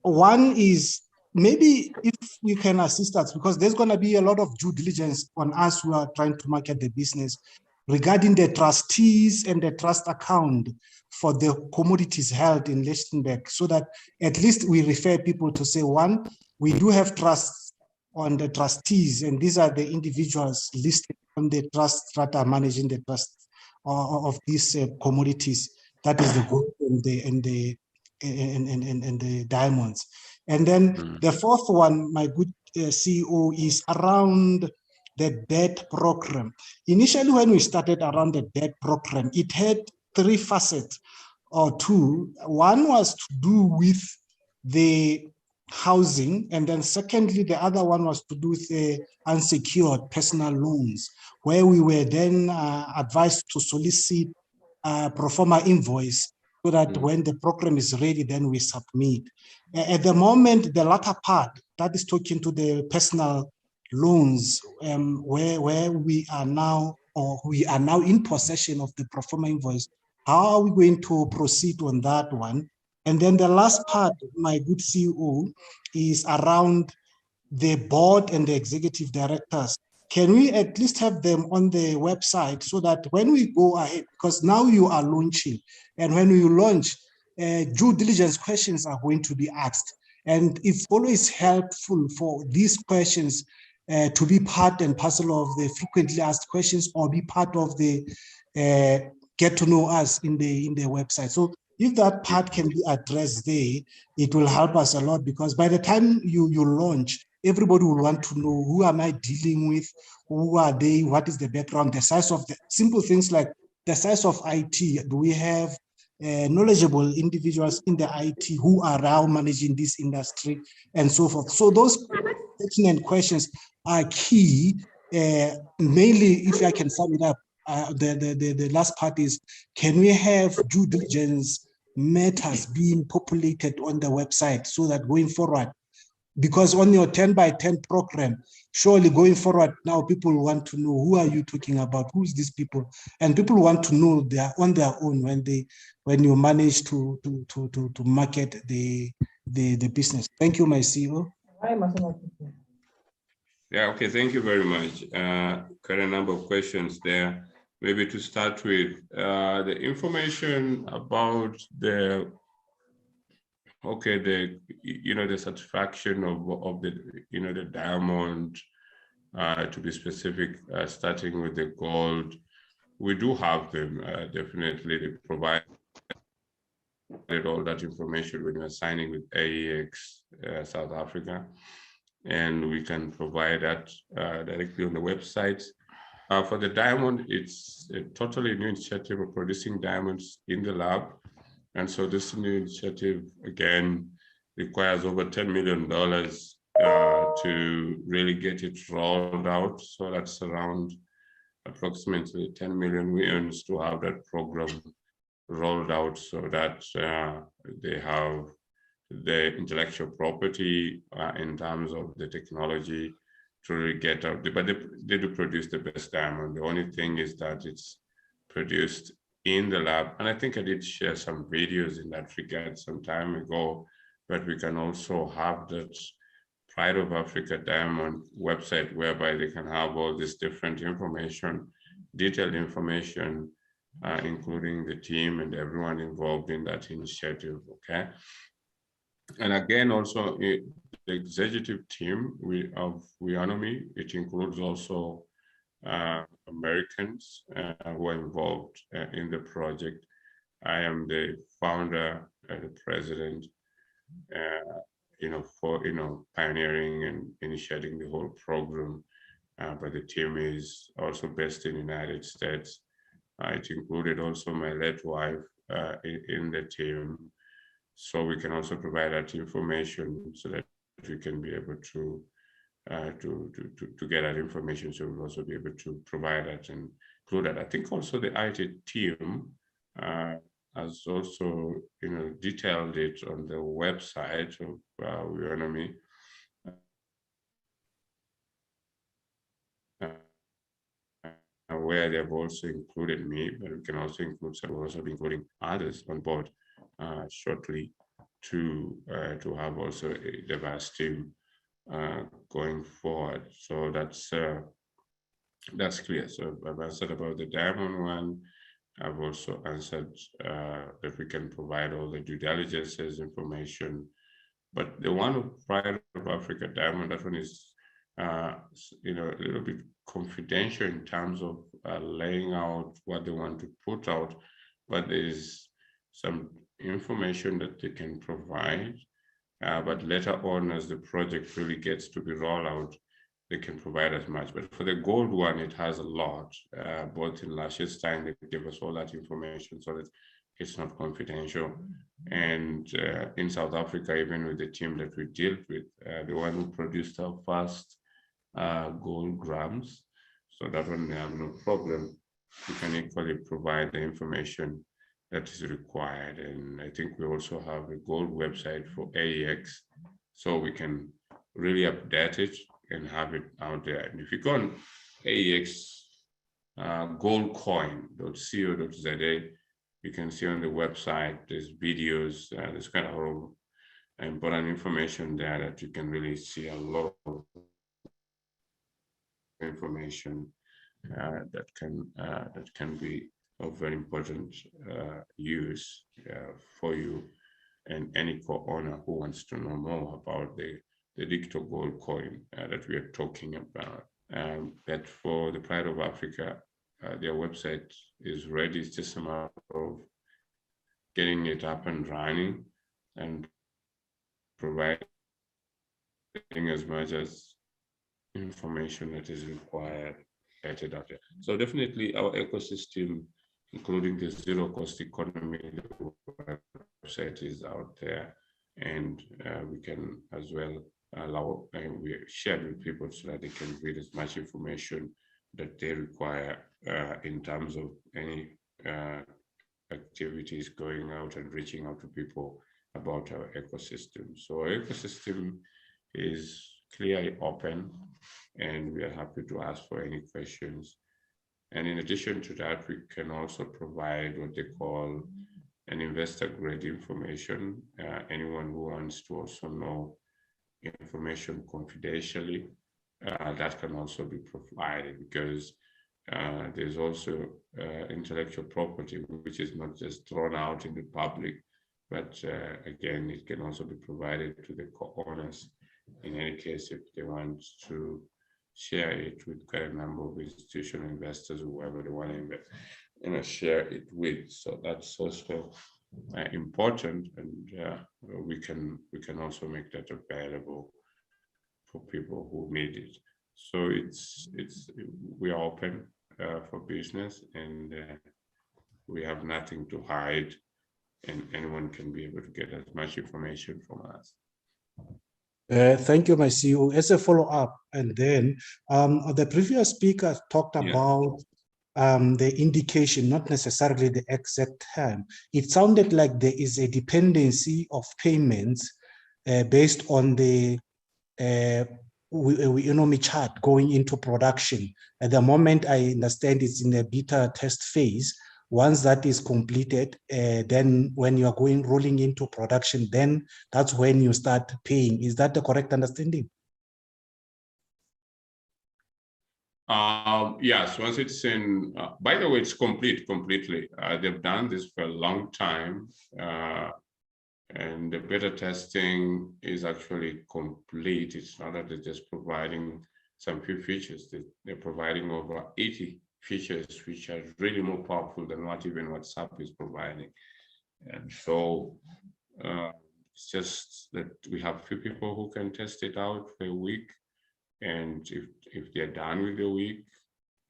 One is, maybe if you can assist us, because there's going to be a lot of due diligence on us who are trying to market the business regarding the trustees and the trust account for the commodities held in Lichtenberg, so that at least we refer people to say, one, we do have trusts on the trustees, and these are the individuals listed on the trust that are managing the trust of these commodities. That is the gold and the diamonds. And then the fourth one, my good CEO, is around the debt program. Initially, when we started around the debt program, it had three facets or two. One was to do with the housing, and then secondly, the other one was to do with the unsecured personal loans, where we were then advised to solicit a pro forma invoice, so that when the program is ready, then we submit. At the moment, the latter part, that is talking to the personal loans, where we are now in possession of the pro forma invoice. How are we going to proceed on that one? And then the last part, my good CEO, is around the board and the executive directors. Can we at least have them on the website, so that when we go ahead, because now you are launching, and when you launch, due diligence questions are going to be asked. And it's always helpful for these questions to be part and parcel of the frequently asked questions, or be part of the get to know us in the website. So if that part can be addressed there, it will help us a lot, because by the time you launch, everybody will want to know, who am I dealing with? Who are they? What is the background? The size of the simple things like the size of IT. Do we have knowledgeable individuals in the IT who are now managing this industry and so forth. So those pertinent questions are key. Mainly, if I can sum it up, the last part is, can we have due diligence matters being populated on the website so that going forward, because on your 10 by 10 program, surely going forward now people want to know, who are you talking about, who's these people, and people want to know they are on their own when you manage to market the business. Thank you, my CEO. Yeah, okay, thank you very much. Quite a number of questions there. Maybe to start with, the information about the satisfaction of the the diamond, to be specific, starting with the gold. We do have them, definitely. They provide all that information when you're signing with AEX South Africa, and we can provide that directly on the website. For the diamond, it's a totally new initiative of producing diamonds in the lab. And so this new initiative, again, requires over $10 million to really get it rolled out. So that's around approximately 10 million weans to have that program rolled out, so that they have the intellectual property in terms of the technology to really get out. But they do produce the best diamond. The only thing is that it's produced in the lab. And I think I did share some videos in that regard some time ago, but we can also have that Pride of Africa Diamond website whereby they can have all this different information, detailed information, including the team and everyone involved in that initiative, okay? And again, also the executive team of Weownomy, it includes also Americans who are involved in the project. I am the founder and the president, for pioneering and initiating the whole program. But the team is also based in the United States. It included also my late wife in the team. So we can also provide that information so that we can be able to get that information. So we'll also be able to provide that and include that. I think also the IT team has also detailed it on the website of Weownomy. Where they've also included me, but we can also include, so we'll also be including others on board shortly to have also a diverse team going forward. So that's clear. So I've answered about the diamond one. I've also answered that we can provide all the due diligences information. But the one of Pride of Africa Diamond, that one is a little bit confidential in terms of laying out what they want to put out, but there's some information that they can provide. But later on, as the project really gets to be rolled out, they can provide as much. But for the gold one, it has a lot. Both in last year's time, they gave us all that information so that it's not confidential. And in South Africa, even with the team that we deal with, the one who produced our first gold grams, so that one, they have no problem. We can equally provide the information that is required. And I think we also have a gold website for AEX, so we can really update it and have it out there. And if you go on AEX goldcoin.co.za, you can see on the website, there's videos, there's kind of important information there that you can really see a lot of information that can be of very important use for you and any co-owner who wants to know more about the digital gold coin that we are talking about. But for the Pride of Africa, their website is ready. It's just a matter of getting it up and running and providing as much as information that is required. So definitely our ecosystem including the zero cost economy. The website is out there, and we can as well allow, and we share with people so that they can read as much information that they require in terms of any activities going out and reaching out to people about our ecosystem. So our ecosystem is clearly open, and we are happy to ask for any questions. And in addition to that, we can also provide what they call an investor grade information. Anyone who wants to also know information confidentially, that can also be provided, because there's also intellectual property which is not just thrown out in the public, but again, it can also be provided to the co-owners in any case if they want to share it with quite a number of institutional investors, whoever they want to share it with. So that's also important, and we can also make that available for people who need it. So we are open for business, and we have nothing to hide, and anyone can be able to get as much information from us. Thank you, my CEO. As a follow-up, and then the previous speaker talked about the indication, not necessarily the exact term. It sounded like there is a dependency of payments based on the Weownomy chart going into production. At the moment, I understand it's in the beta test phase. Once that is completed, then when you are rolling into production, then that's when you start paying. Is that the correct understanding? Yes, once it's in, by the way, it's completely. They've done this for a long time, and the beta testing is actually complete. It's not that they're just providing some few features. They're providing over 80 features, which are really more powerful than what even WhatsApp is providing. And so it's just that we have few people who can test it out for a week. And if they're done with the week,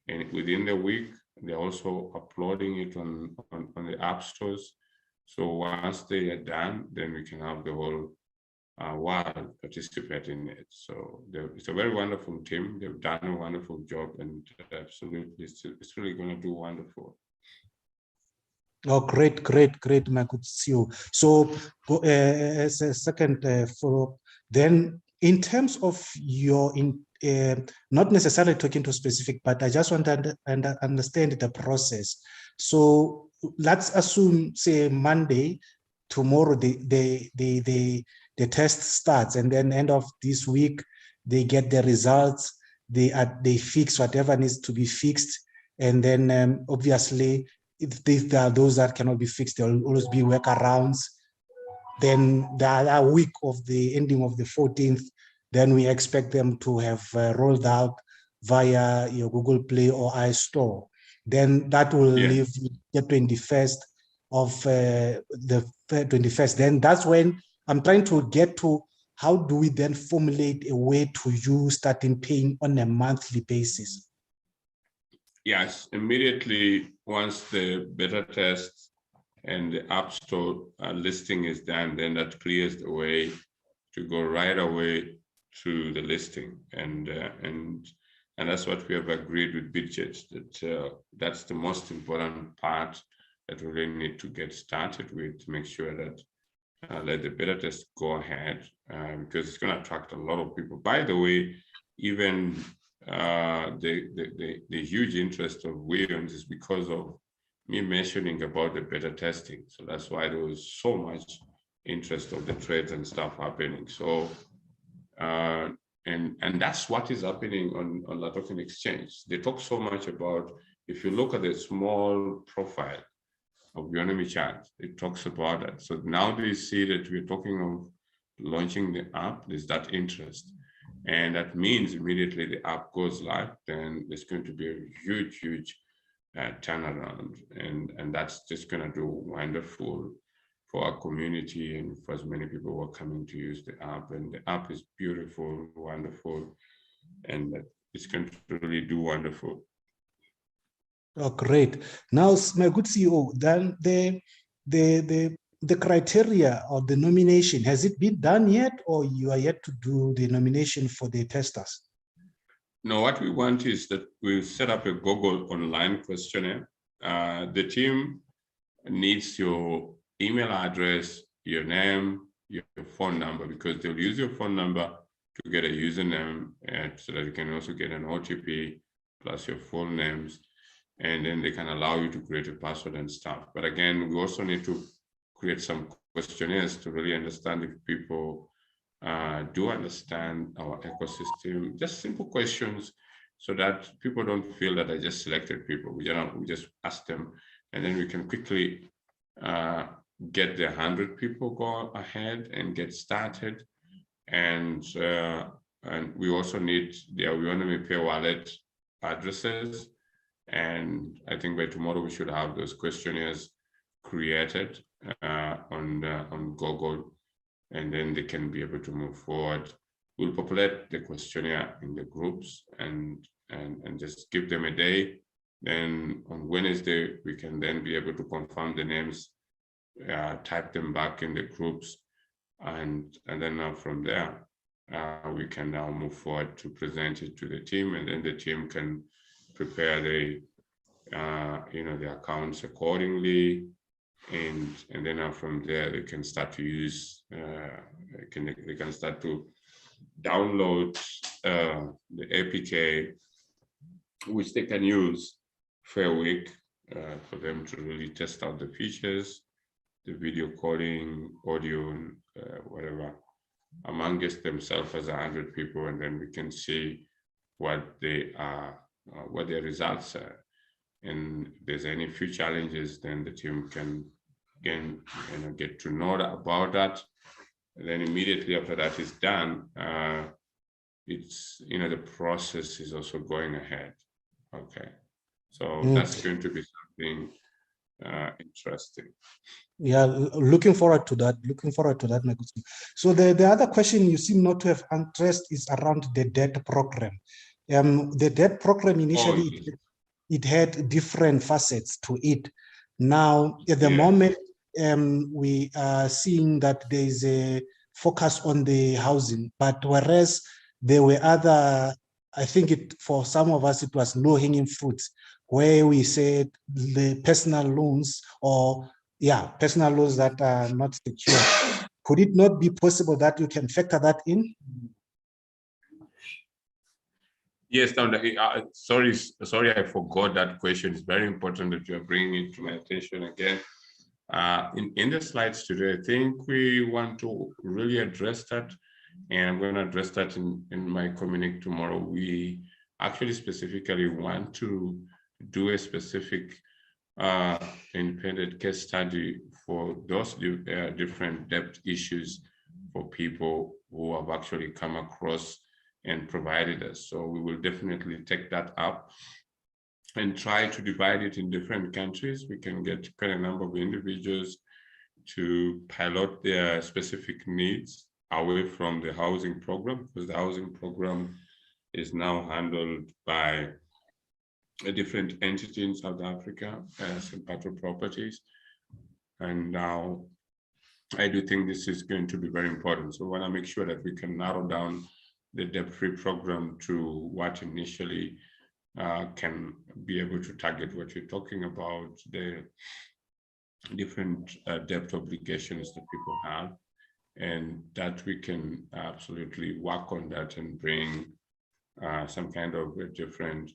and within the week, they're also uploading it on the app stores. So once they are done, then we can have the whole world participate in it. So it's a very wonderful team. They've done a wonderful job, and absolutely, it's really going to do wonderful. Oh, great, my good CEO. So as a second follow-up, then in terms of your, not necessarily talking to specific, but I just want to understand the process. So let's assume, say, Monday, tomorrow, the test starts, and then end of this week, they get the results, they fix whatever needs to be fixed, and then obviously, if there are those that cannot be fixed, there will always be workarounds. Then the other week of the ending of the 14th, then we expect them to have rolled out via your Google Play or iStore. Then that will leave the 21st of the 21st. Then that's when I'm trying to get to, how do we then formulate a way to you starting paying on a monthly basis? Yes, immediately once the beta test and the App Store listing is done, then that clears the way to go right away to the listing, and that's what we have agreed with Bidget, that that's the most important part that we really need to get started with, to make sure that let the beta test go ahead, because it's going to attract a lot of people. By the way, even the huge interest of Williams is because of me mentioning about the beta testing. So that's why there was so much interest of the trades and stuff happening. So and that's what is happening on La Token Exchange. They talk so much about, if you look at the small profile of Weownomy chart, it talks about that. So now they see that we're talking of launching the app, there's that interest. And that means immediately the app goes live, then there's going to be a huge turnaround. And that's just going to do wonderful for our community and for as many people who are coming to use the app. And the app is beautiful, wonderful, and it's going to really do wonderful. Oh, great. Now, my good CEO, then the criteria of the nomination, has it been done yet, or you are yet to do the nomination for the testers? No, what we want is that we set up a Google online questionnaire. The team needs your email address, your name, your phone number, because they'll use your phone number to get a username, and so that you can also get an OTP plus your full names, and then they can allow you to create a password and stuff. But again, we also need to create some questionnaires to really understand if people do understand our ecosystem, just simple questions, so that people don't feel that I just selected people. We just ask them, and then we can quickly get the 100 people go ahead and get started. And we also need the Weownomy Pay wallet addresses. And I think by tomorrow we should have those questionnaires created on Google, and then they can be able to move forward. We'll populate the questionnaire in the groups and just give them a day. Then on Wednesday, we can then be able to confirm the names, type them back in the groups, and then now from there, we can now move forward to present it to the team, and then the team can prepare the the accounts accordingly, and then from there they can start to use they can start to download the APK, which they can use for a week for them to really test out the features, the video calling, audio, whatever, amongst themselves as 100 people, and then we can see what they are, what their results are. And if there's any few challenges, then the team can get to know about that. And then immediately after that is done, it's the process is also going ahead. Okay, so that's going to be something interesting. Yeah, looking forward to that. My good. So the other question you seem not to have addressed is around the debt program. The debt program initially, it had different facets to it. Now, at the moment, we are seeing that there is a focus on the housing, but whereas there were other, I think for some of us, it was low-hanging fruits, where we said the personal loans personal loans that are not secure. Could it not be possible that you can factor that in? Yes, sorry, I forgot that question. It's very important that you are bringing it to my attention again. In the slides today, I think we want to really address that, and I'm going to address that in my communique tomorrow. We actually specifically want to do a specific independent case study for those different debt issues for people who have actually come across and provided us. So we will definitely take that up and try to divide it in different countries. We can get quite a number of individuals to pilot their specific needs away from the housing program, because the housing program is now handled by a different entity in South Africa, Simpatro Properties. And now I do think this is going to be very important. So we want to make sure that we can narrow down the debt-free program to what initially can be able to target what you're talking about, the different debt obligations that people have, and that we can absolutely work on that and bring some kind of a different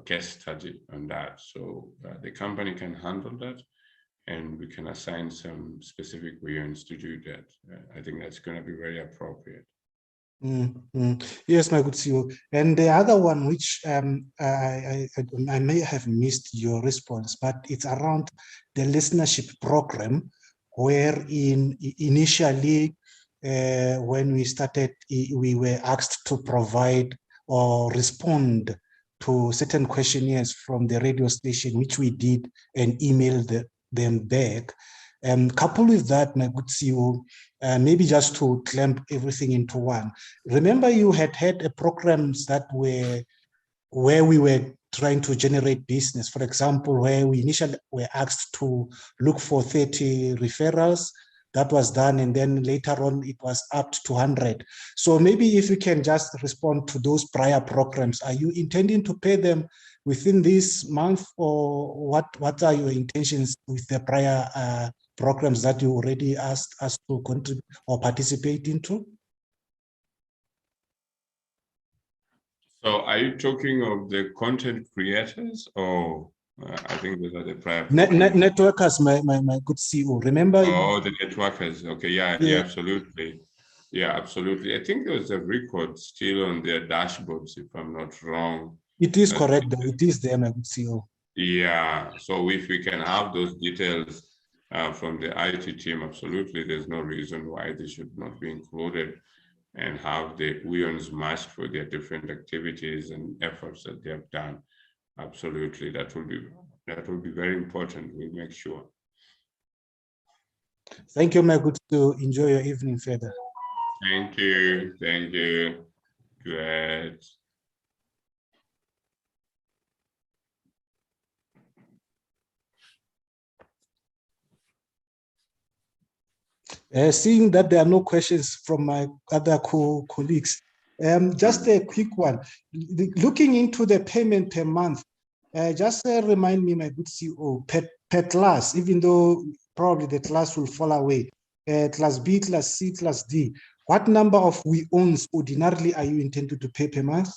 case study on that. So the company can handle that, and we can assign some specific ways to do that. I think that's going to be very appropriate. Yes, my good CEO. And the other one, which I may have missed your response, but it's around the listenership program, where initially when we started, we were asked to provide or respond to certain questionnaires from the radio station, which we did, and emailed them back. Coupled with that, my good CEO, maybe just to clamp everything into one. Remember, you had programs that were where we were trying to generate business. For example, where we initially were asked to look for 30 referrals, that was done, and then later on it was up to 100. So maybe if you can just respond to those prior programs, are you intending to pay them within this month, or what are your intentions with the prior programs that you already asked us to contribute or participate into? So are you talking of the content creators, or I think those are the prior networkers, my good CEO. Remember? Oh, the networkers. Okay, yeah, absolutely. Yeah, absolutely. I think there was a record still on their dashboards, if I'm not wrong. It is correct, though. It is there, my good CEO. Yeah, so if we can have those details from the IT team, absolutely, there's no reason why they should not be included and have the Weons matched for their different activities and efforts that they have done. Absolutely, that will be very important. We'll make sure. Thank you, my good to enjoy your evening further. Thank you. Thank you. Great. Seeing that there are no questions from my other colleagues, just a quick one. Looking into the payment per month, just remind me, my good CEO, per class, even though probably the class will fall away, class B, class C, class D, what number of Weowns ordinarily are you intended to pay per month?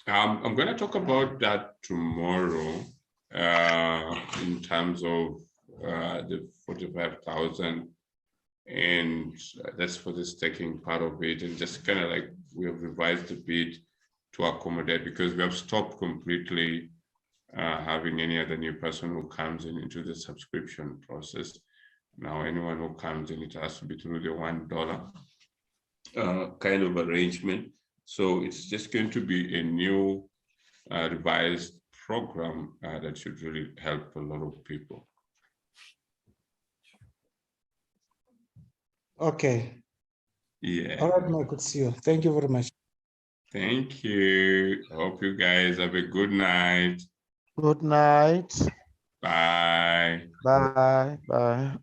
I'm going to talk about that tomorrow in terms of the 45,000, and that's for the staking part of it, and just kind of like we have revised a bit to accommodate, because we have stopped completely having any other new person who comes in into the subscription process. Now anyone who comes in, it has to be through the $1 kind of arrangement. So it's just going to be a new revised program that should really help a lot of people. Okay. Yeah. All right, my good CEO. Thank you very much. Thank you. Hope you guys have a good night. Good night. Bye. Bye. Bye.